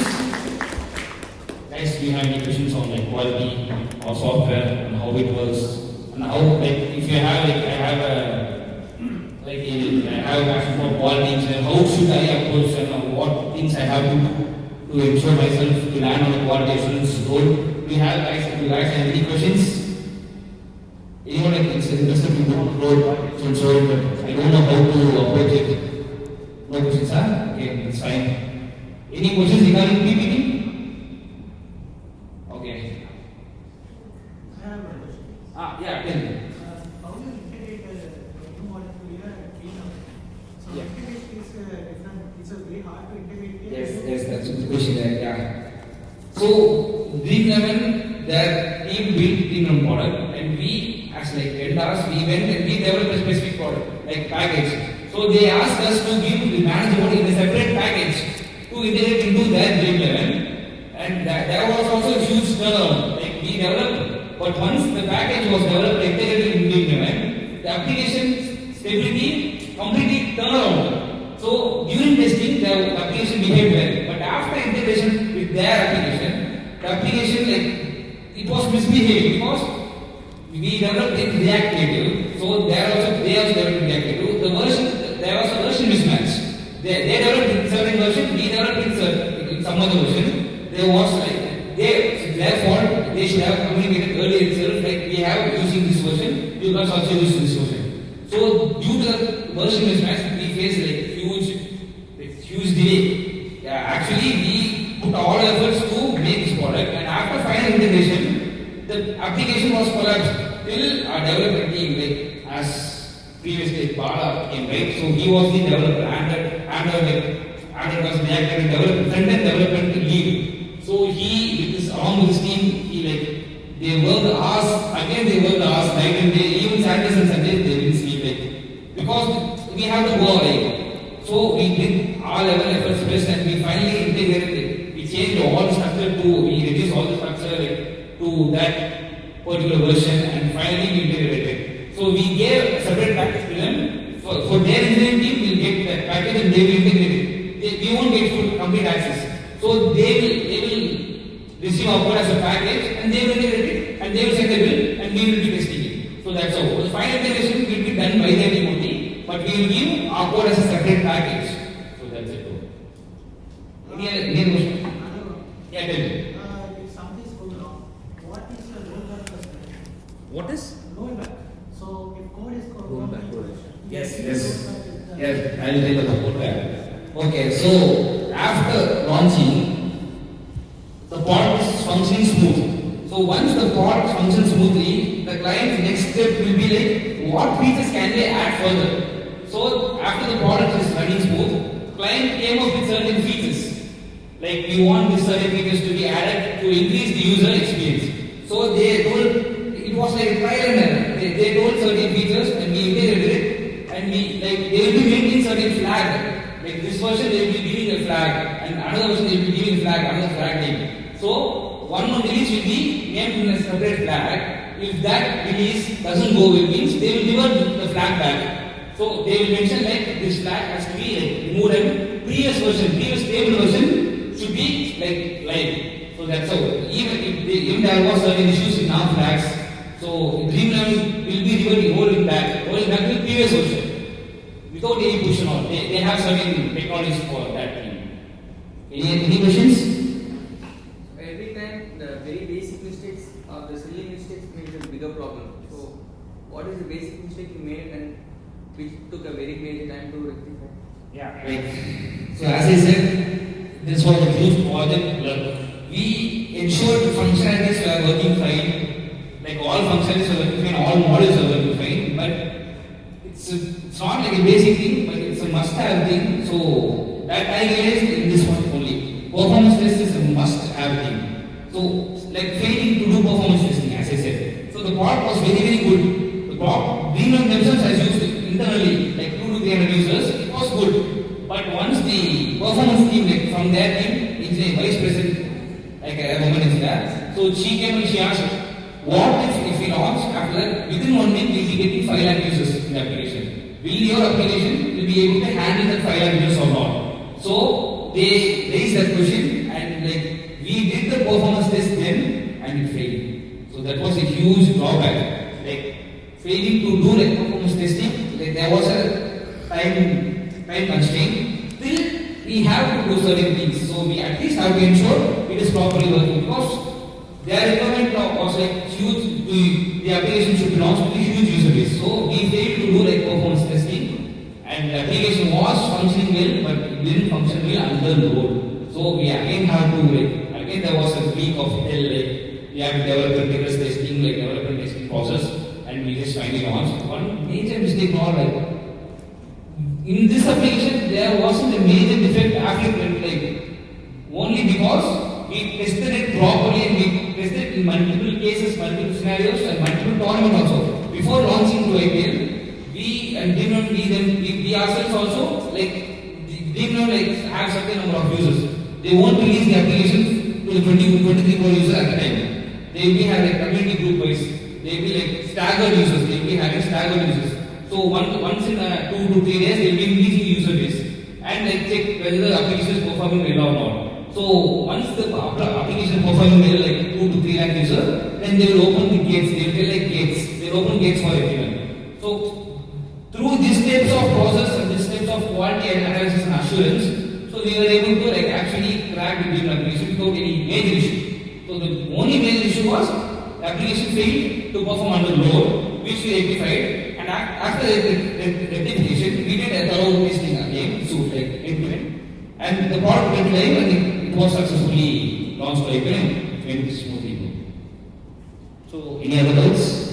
Guys, do you have any questions on like quality or software and how it works and how like if you have like I have a passion for quality engineering, how should I approach and what things I have to ensure myself to land on the quality assurance role? Do you guys have any questions? Anyone is interested in the role? So I don't know how to approach it. No questions, huh? Okay, that's fine. Any questions regarding PPT? Okay. I have a question. Yeah, tell me. How do you integrate new molecular and clean up? So Yeah. integration is different. It's very hard to integrate. Yes, that's the question. Yeah. So Dream Level, their team built Dream Level product, and we as like vendors, we went and we developed a specific product like package. So they asked us to give the manager in a separate package to integrate into their Dream Level, and there was also a huge turnaround. Like we developed, but once the package was developed and integrated in Dream Level, the application stability completely turned around. So during testing, the application behaved well, but after integration with their application, the application like it was misbehaving because we developed in React Native, so they also developed React Native. certain version, we developed in some other version. There was like, therefore, they should have communicated earlier itself, like we have using this version, you guys also use this version. So, due to the version mismatch, we face like huge delay. Yeah, actually, we put all efforts to make this product, and after final integration, the application was collapsed till our developer team, like as previously Bala came, right? So he was the developer and was the actor in development, front-end development lead. So he, with his, along with his team, they worked hours, again they worked hours, night and day, even Saturdays and Sundays they didn't sleep, because we have to go away. So we did our level efforts best, and we finally integrated it. We changed all the structure we reduced all the structure to that particular version, and finally we integrated it. So we gave a separate package to them. For their engineering team, we'll get that package and they will integrate it. We won't get full complete access. So they will receive our code as a package, and they will integrate it, and they will send the bill, and we will be testing it. So that's how. The final integration will be done by their team only, but we will give our code as a separate package. So that's it. Any other question? Yeah, tell me. If something is going wrong, what is the rollback perspective? What is? Rollback. So if code is going wrong, Yes. Yes, I will tell you the code back. Okay, so after launching, the pod is functioning smooth. So once the pod functions smoothly, the client's next step will be like, what features can they add further? So after the product is running smooth, client came up with certain features. Like we want these certain features to be added to increase the user experience. So they told, it was like trial and error. They told certain features and we integrated it, and they will be making certain flag. Like this version they will be giving a flag, and another version they will be giving a flag, another flag name. So one more release will be named in a separate flag. If that release doesn't go well, means they will revert the flag back. So they will mention like this flag has to be removed, and previous stable version should be like live. So that's how. Even there was certain issues in our flags, so Dreamland will be rolling back to the previous version without any push and all. They have certain technologies for that thing. Any questions? Every time the very basic mistakes or the silly mistakes makes a bigger problem. So what is the basic mistake you made and which took a very major time to rectify? Yeah, right. So as I said, this was a huge project. We ensured the functionalities were working fine. Like all functionalities are working fine, all models are working fine. But it's not like a basic thing, but it's a must-have thing. So that I realized in this one only. Performance test is a must-have thing. So like failing to do performance testing, as I said. So the pod was very, very good. The pod, Dreamland themselves has used it internally, like 200 to 300 users. It was good. But once the performance team, like from their team, engineering vice president, like a woman is there. So she came and she asked, what if we launch after that, within 1 week we'll be getting 5 lakh users in the application. Will your application will be able to handle that 5 lakh users or not? So they raised that question, and like we did the performance test then and it failed. So that was a huge drawback. Like failing to do like performance testing, like there was a time constraint. Still we have to do certain things. So we at least have to ensure it is properly working, because their requirement was like huge. The application should belong to the huge user base. So we failed to do like performance testing, and the application was functioning well, but it didn't function well under load. So we again have to again there was a week of hell. We have to develop a rigorous testing, development testing process, and we just finally launched. One major mistake was in this application there wasn't a major defect after only because we tested it properly and we tested it in multiple cases, multiple scenarios, and multiple tournaments also. Before launching to IPL, we ourselves also have certain number of users. They won't release the application to the 23 crore users at a time. They will be having community group wise. They will be staggered users. They will be having staggered users. So once in 2 to 3 days, they will be releasing user base and check whether the application is performing well or not. So once the application is performing well, 2 to 3 lakh users, then they will open the gates. They will be gates. They will open gates for everyone. So through these types of process and these types of quality analysis and assurance, so we were able to like actually crack the beam application without any major issue. So the only major issue was the application failed to perform under load, which we rectified. And after the rectification, we did a thorough testing again, so like end to end. And the product went live and it was successfully launched by April and went smoothly. So any other doubts?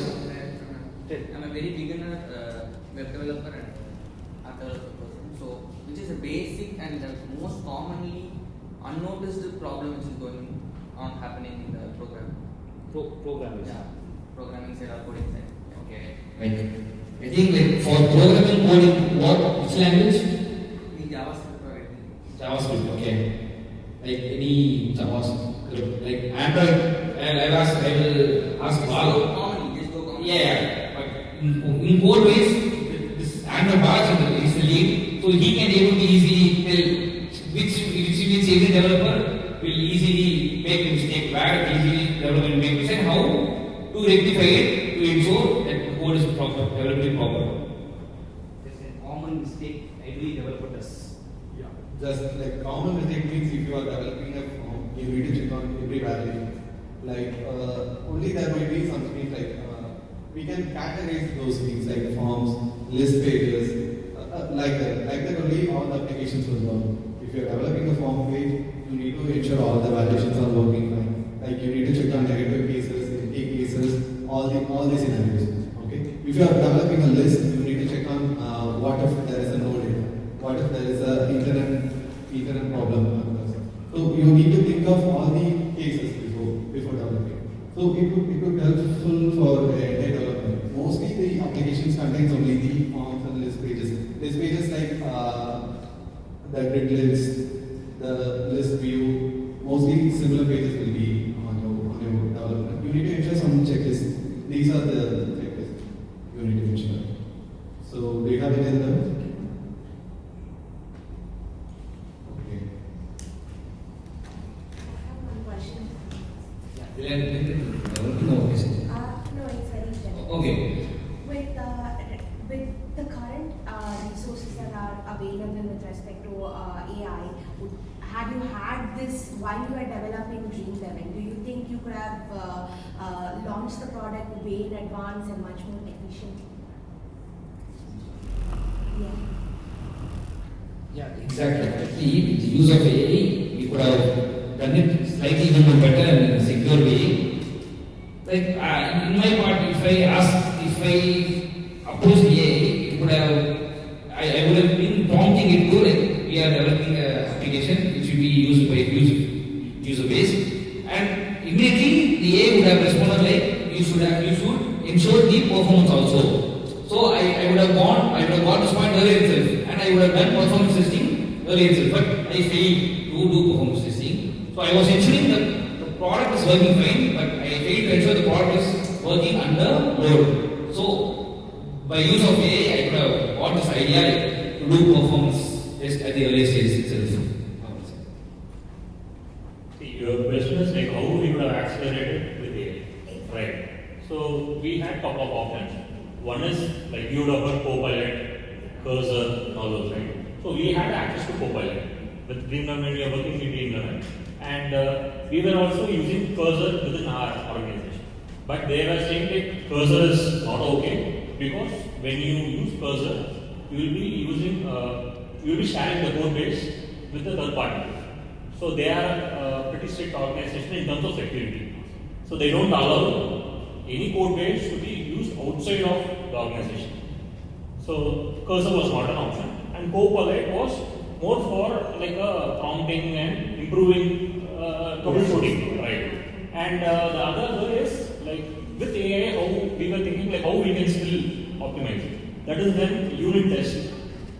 I'm a very beginner web developer and app developer person. So, which is a basic and the most commonly unnoticed problem which is going on happening in the program. Programming. Yeah, programming side or coding side. Okay. Like, I think like for programming coding, which language? The JavaScript or anything. JavaScript, okay. Like any JavaScript, like Android, I will ask Val. Commonly, just go commonly. Yeah, but in code ways, this Android Bala is the lead, so he can able to easily tell which means every developer will easily make a mistake, where easily developer will make mistake, how to rectify it to ensure that the code is proper, developed proper. There's a common mistake every developer does. Yeah. Just like common mistake means if you are developing a form, you need to check on every value. Like only there might be some things like we can categorize those things like forms, list pages, like that. Like that only all the applications will work. If you are developing a form page, you need to ensure all the validations are working fine. Like you need to check on negative cases, empty cases, all the scenarios. Okay. If you are developing a list, you need to check on what if there is a node error, what if there is a internet problem. So you need to think of all the cases before developing. So it could be helpful for entire development. Mostly the applications contains only the forms and list pages. List pages like the grid list, the list view. Mostly similar pages will be on your development. You need to ensure some checklists. These are the checklists you need to ensure. So do you have any other? Okay. One question. No, No, it's very general. okay. With the current resources that are available with respect to AI, have you had this while you were developing Dream11? Do you think you could have launched the product way in advance and much more efficient? Yeah. Yeah, exactly. Actually, with the use of AI, we could have done it slightly even more better and in a secure way. Like in my part, if I approached AI, it would have, I would have been prompting it to like we are developing an application which will be used by user base, and immediately the AI would have responded like you should ensure the performance also. So I would have gone this point earlier itself, and I would have done performance testing earlier itself, but I failed to do performance testing. So I was ensuring that the product is working fine, but I failed to ensure the product is working under load. So by use of AI, I could have got this idea to do performance test at the earlier stage itself. See, your question is like how we would have accelerated with AI, right? So we had couple of options. One is like you would have heard Copilot, Cursor, and all those, right? So we had access to Copilot. With Dream11, we are working with Dream11, and we were also using Cursor within our organization. But they were saying that Cursor is not okay because when you use Cursor, you will be sharing the code base with the third party. So they are a pretty strict organization in terms of security. So they don't allow any code base to be used outside of the organization. So Cursor was not an option, and Copilot was more for like a prompting and improving troubleshooting, right? And the other way is like with AI, how we were thinking like how we can still optimize it. That is when unit test,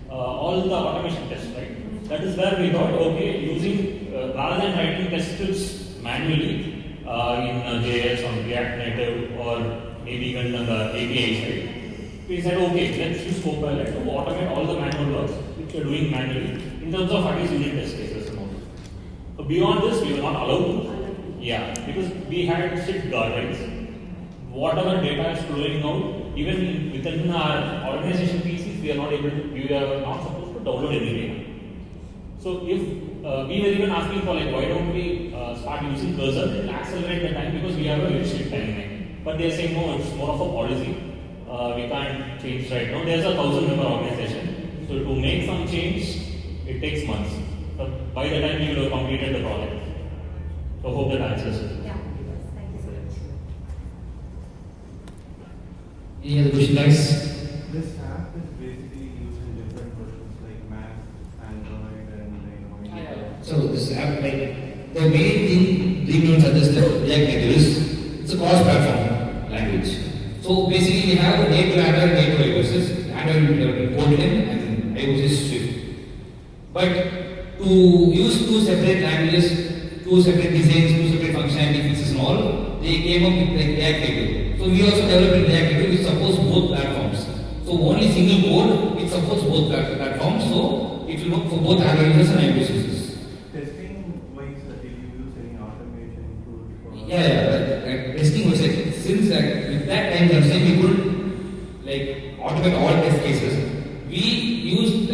all the automation tests, right? That is where we thought, okay, using rather than writing test scripts manually in JS or React Native or maybe even on the API side, we said, okay, let's use Copilot to automate all the manual works which we are doing manually in terms of at least unit test cases and all. So beyond this, we were not allowed to. Yeah, because we had strict guardrails. Whatever data is flowing out, even within our organization PCs, we are not supposed to download any data. So if we were even asking for like why don't we start using cursor, it will accelerate the time because we have a leadership timeline. But they are saying no, it's more of a policy. We can't change right now. There's a 1,000-member organization. So to make some change, it takes months. So by the time you will have completed the project. So hope that answers. Yeah, thank you so much. Any other question, guys? This app is basically used in different versions like Mac, Android, and So this app, like the main thing Dreamweaver suggested React Native is it's a cross-platform language. So basically we have native Android, native iOS, Android Kotlin and iOS is Swift. But to use two separate languages, two separate designs, two separate functionality features and all, they came up with like React Native. So we also developed React Native which supports both platforms. So only single code which supports both platforms. So it will work for both Android users and iOS users. testing wise, did you use any automation tools? Testing was like, since with that time constraint we could like automate all test cases. We used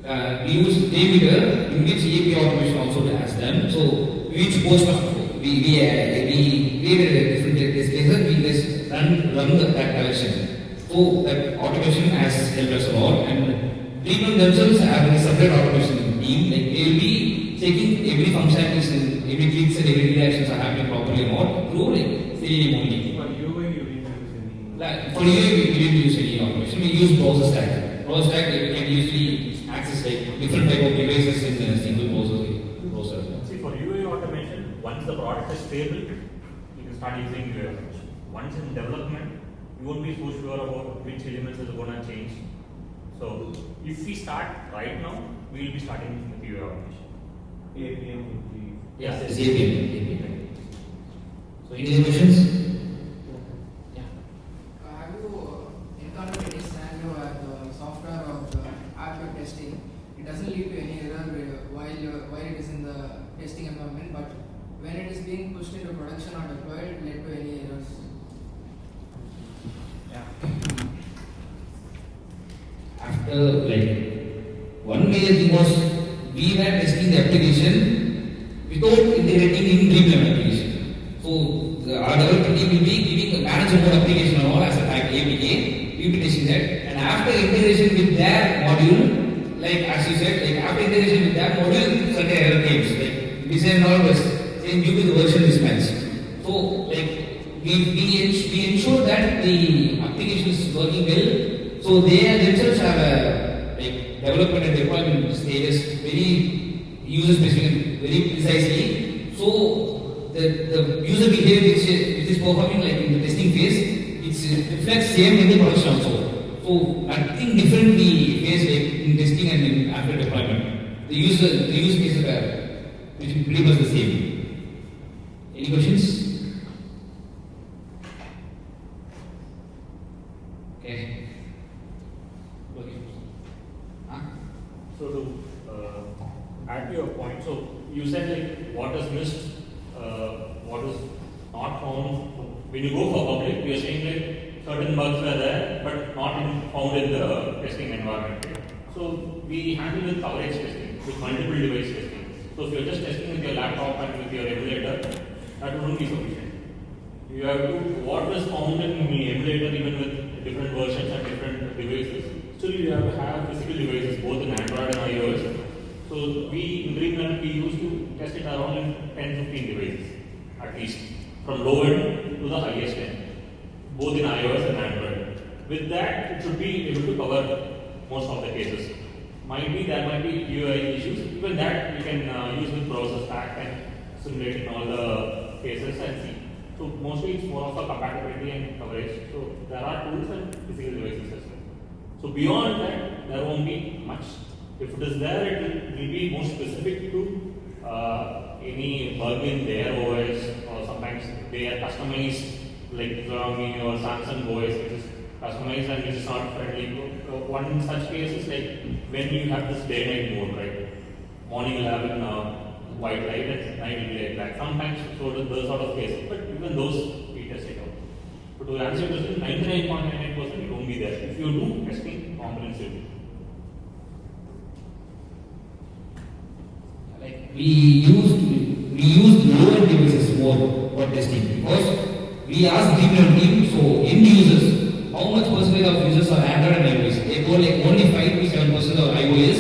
JMeter in which API automation also has done. So we used we created a different test cases. We just run that collection. So that automation has helped us a lot. And people themselves have a separate automation team. Like they will be checking every functionalities and every clicks and every reactions are happening properly or not through like Selenium only. For UI, you didn't use any. For UI, we didn't use any automation. We use browser stack. Browser stack we can usually access like different type of devices in a single browser. See, for UI automation, once the product is stable, you can start using UI automation. Once in development, you won't be so sure about which elements is going to change. So if we start right now, we will be starting with UI automation. APM would be. Yes, it's APM. So any other questions? Have you encountered any scenario where the software or the app you're testing, it doesn't lead to any error while it is in the testing environment, but when it is being pushed into production or deployed, it led to any errors? After like one major thing was we were testing the application without integrating in Dreamweaver application. So our developer team will be giving a manager mode application and all as a type APK. We will be testing that, and after integration with their module, like as you said, like after integration with that module, certain error comes. Like design and all was saying due to the version mismatch. So like we ensure that the application is working well. So they themselves have a like development and deployment stages very user specific and very precisely. So the user behavior which is performing like in the testing phase, it reflects same in the production also. So nothing different we face like in testing and in after deployment. The use cases are which is pretty much the same. Any questions? Okay. So to add to your point, so you said like what is missed, what is not found. When you go for public, we are saying like certain bugs were there, but not found in the testing environment. So we handle with coverage testing, with multiple device testing. So if you're just testing with your laptop and with your emulator, that wouldn't be sufficient. You have to what was found in the emulator, even with different versions and different devices. Still, you have to have physical devices both in Android and iOS. So we in Dreamweaver we used to test it around in 10-15 devices at least, from low end to the highest end, both in iOS and Android. With that, it should be able to cover most of the cases. There might be UI issues. Even that you can use with browser stack and simulate in all the cases and see. So mostly it's more of a compatibility and coverage. So there are tools and physical devices as well. So beyond that, there won't be much. If it is there, it will be more specific to any bug in their OS, or sometimes they are customized, like Xiaomi or Samsung OS, which is customized and which is not friendly. One such case is like when you have this day-night mode, right? Morning you'll have in white light and night will be like black. Sometimes those sort of cases, but even those we test it out. But to answer your question, 99.99% it won't be there. If you do testing, components will be. we used lower devices more for testing because we asked deep learning team, so end users, how much percentage of users are Android and iOS? They told like only 5 to 7% of iOS,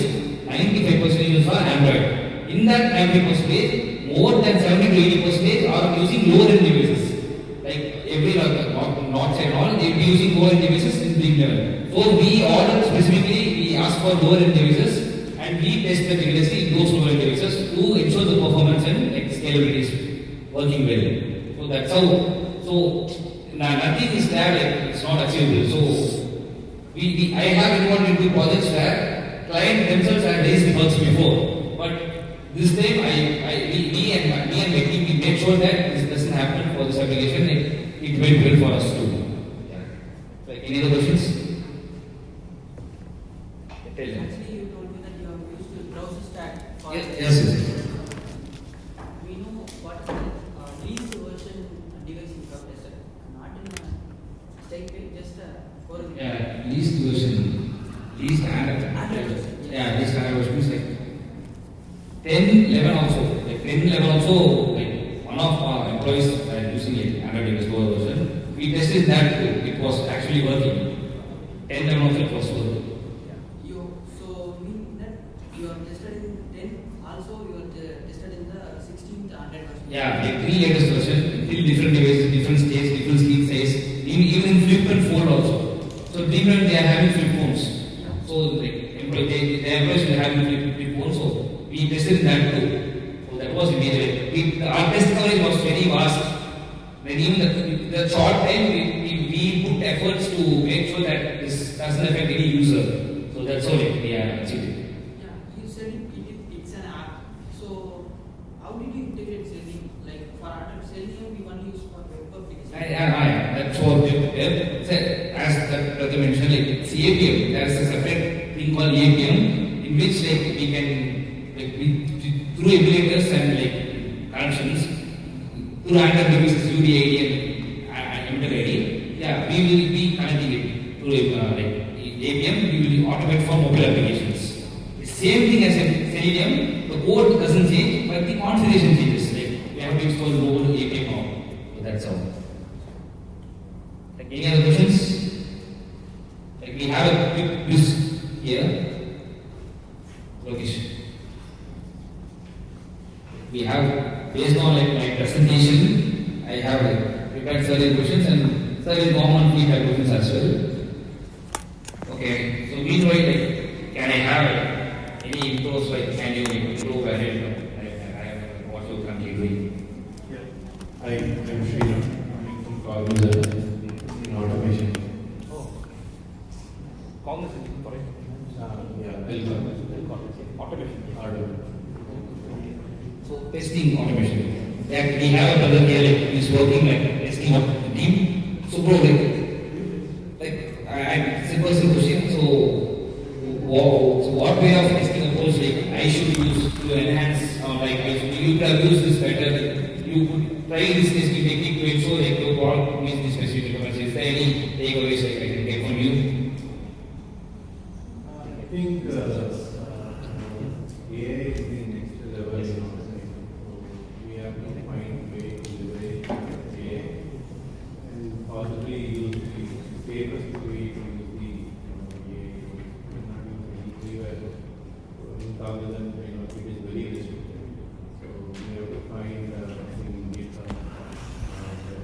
95% users are Android. In that 90%, more than 70 to 80% are using lower end devices. Like every not say all, they be using lower end devices in deep level. So we ordered specifically, we asked for lower end devices and we test the rigorously in those lower end devices to ensure the performance and like, scalability is working well. So that's how. So nothing is there, like it's not achievable. So I have involved into projects where client themselves have raised bugs before, but this time me and my team we made sure that this doesn't happen for this application. It went well for us too. Yeah. Like any other questions? Actually, you told me that you have used the browser stack for Yes. We know what least version device you have tested. Not in a state, just a core. Yeah, least version, least Android version. Yeah, least Android version is like 10, 11 also. Like 10, 11 also, like one of our employees are using like Android device lower version. We tested that too. It was actually working. 10, 11 also it was working. So mean that you are tested in 10, also you are tested in the 16th Android version. Yeah, like 3 latest version, 3 different devices, different states, different screen size, even in flip and fold also. So different they are having flip phones. So like the employees were having flip phones, so we tested that too. So that was a major. Our test coverage was very vast. Then even the short time we put efforts to make sure that this doesn't affect any user. So that's all we are achieving. Yeah, you said it's an app. So how did you integrate Selenium? Like for Android, Selenium we only use for web application. That's for web. As that brother mentioned, like it's APM. There's a separate thing called APM in which like we can through emulators and like connections through Android devices, UDID and emitter ID. Yeah, we will be connecting it through like APM. We will automate for mobile applications. The same thing as in Selenium. The code doesn't change, but the configuration changes. Like we have to install load APM now. So that's all. Like any other questions? Like we have a quick quiz here. Location. We have, based on like my presentation, I have like prepared certain questions and certain common feedback questions as well. Okay, so meanwhile, like, can I have any intros? Like, can you improve and what you currently doing? Yeah. I'm Sriram. I'm from Cognizant in automation. Oh, Cognizant, correct? Automation. So testing automation. Like we have a brother here, like he's working like testing of the team. So bro, like it's a personal question. So what way of testing approach like I should use to enhance like you could have used this better. You could try this testing technique to ensure like your product meets the specific requirements. Is there any takeaways like I can get from you? I think AI is the next level. So we have to find way to leverage AI and possibly use the safest way to use the AI. Not use any freeware. So in Cognizant, it is very restricted. So we have to find in GitHub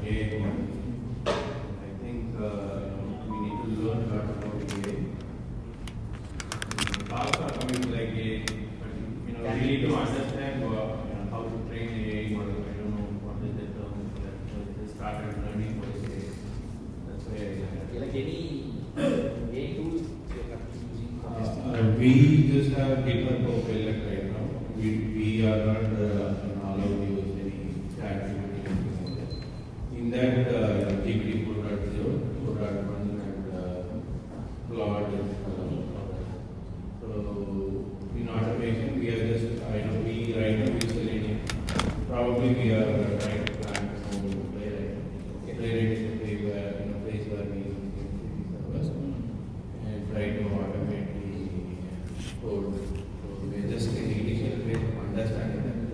AI model. I think we need to learn a lot about AI. Talks are coming like AI, but we need to understand how to train AI model. I don't know what is the term that they started learning for this AI. That's why I Like any AI tools you have to using for testing? we just have GitHub Copilot right now. We are not allowed to use any chat in that GPT 4.0, 4.1 and Claude is so in automation we are just we right now use Selenium. Probably we are trying to plan to play it in a place where we use and try to automate the code. So we are just in the initial phase of understanding that.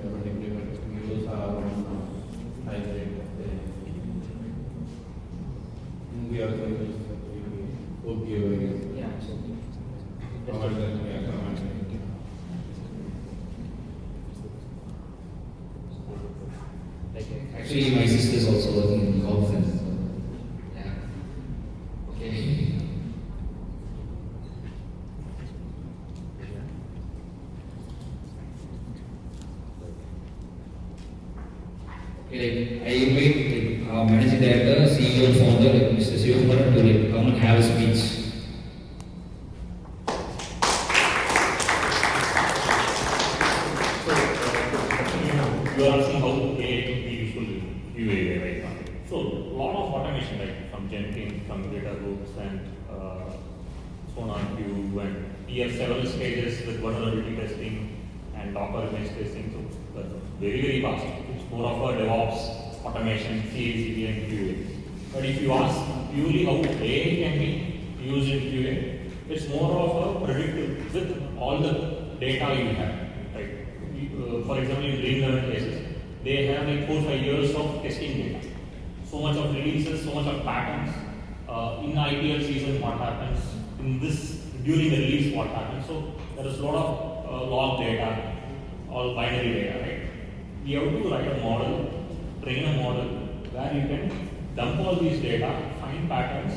Like, I invite managing director, CEO, and founder, like Mr. Shivakumar, to come and have a speech. You are asking how AI could be useful in UAA right now. So, a lot of automation, like from Jenkins, from data groups, and Sonar Cube, and we have several stages with vulnerability testing and Docker image testing. So, that's very, very fast. It's more of a DevOps automation, CI/CD, and QA. But if you ask purely how AI can be used in QA, it's more of a predictive with all the data you have. Right? For example, in green level cases, they have like 4-5 years of testing data. So much of releases, so much of patterns. In IPL season, what happens? In this, during the release, what happens? So there is a lot of log data, all binary data, right? We have to write a model, train a model where you can dump all these data, find patterns,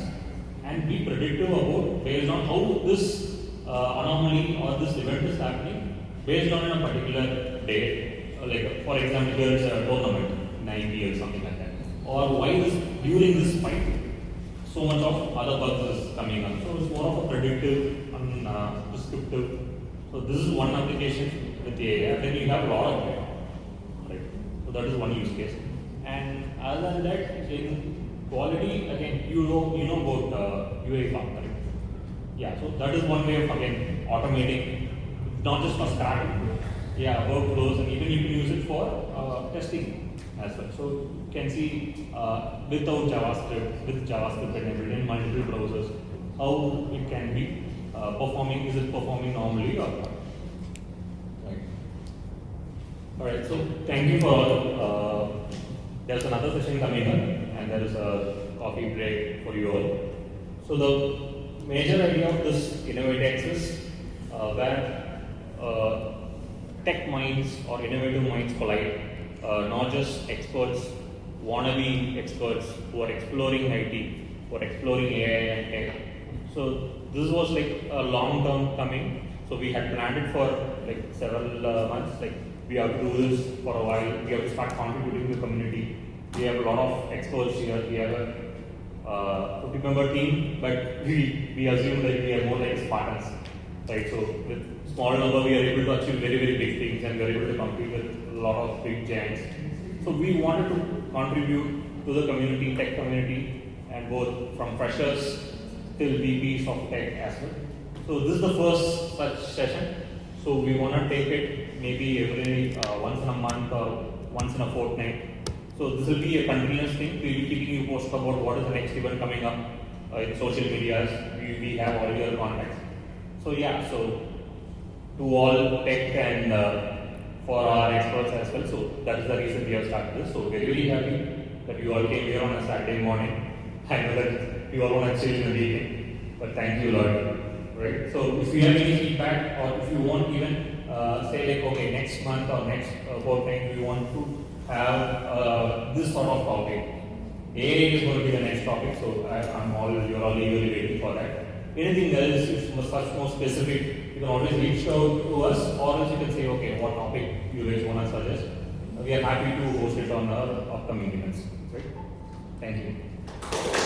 and be predictive about based on how this anomaly or this event is happening based on a particular date. Like for example, there is a tournament in IPL or something like that, or why is during this fight so much of other bugs is coming up. So it's more of a predictive and prescriptive. So this is one application with the AI. Then you have a lot of data, right? So that is one use case. And other than that, in quality, again, you know about UA farm, right? Yeah, so that is one way of again automating, not just for scrapping, workflows, and even you can use it for testing as well. So you can see without JavaScript, with JavaScript enabled in multiple browsers, how it can be performing. Is it performing normally or not? Right. All right. So thank you for all. There's another session coming up, and there is a coffee break for you all. So the major idea of this InnovateX is where tech minds or innovative minds collide, not just experts, wannabe experts who are exploring IT, who are exploring AI and tech. So this was like a long term coming. So we had planned it for like several months. Like we have to do this for a while. We have to start contributing to the community. We have a lot of experts here. We have a 50-member team, but we assume that we are more like Spartans, right? So with small number, we are able to achieve very, very big things, and we are able to compete with a lot of big giants. So we wanted to contribute to the community, tech community, and both from freshers till VPs of tech as well. So this is the first such session. So we want to take it maybe every once in a month or once in a fortnight. So this will be a continuous thing. We'll be keeping you posted about what is the next event coming up in social medias. We have all your contacts. So so to all tech and for our experts as well. So that is the reason we have started this. So very, very happy that you all came here on a Saturday morning. I know that you all want to chill in the weekend, but thank you a lot. Right? So if you have any feedback, or if you want even say like, okay, next month or next fortnight we want to have this sort of topic. AI is going to be the next topic, so you're all eagerly waiting for that. Anything else, if much more specific, you can always reach out to us, or else you can say, okay, what topic you guys want to suggest. We are happy to host it on our upcoming events. Right? Thank you.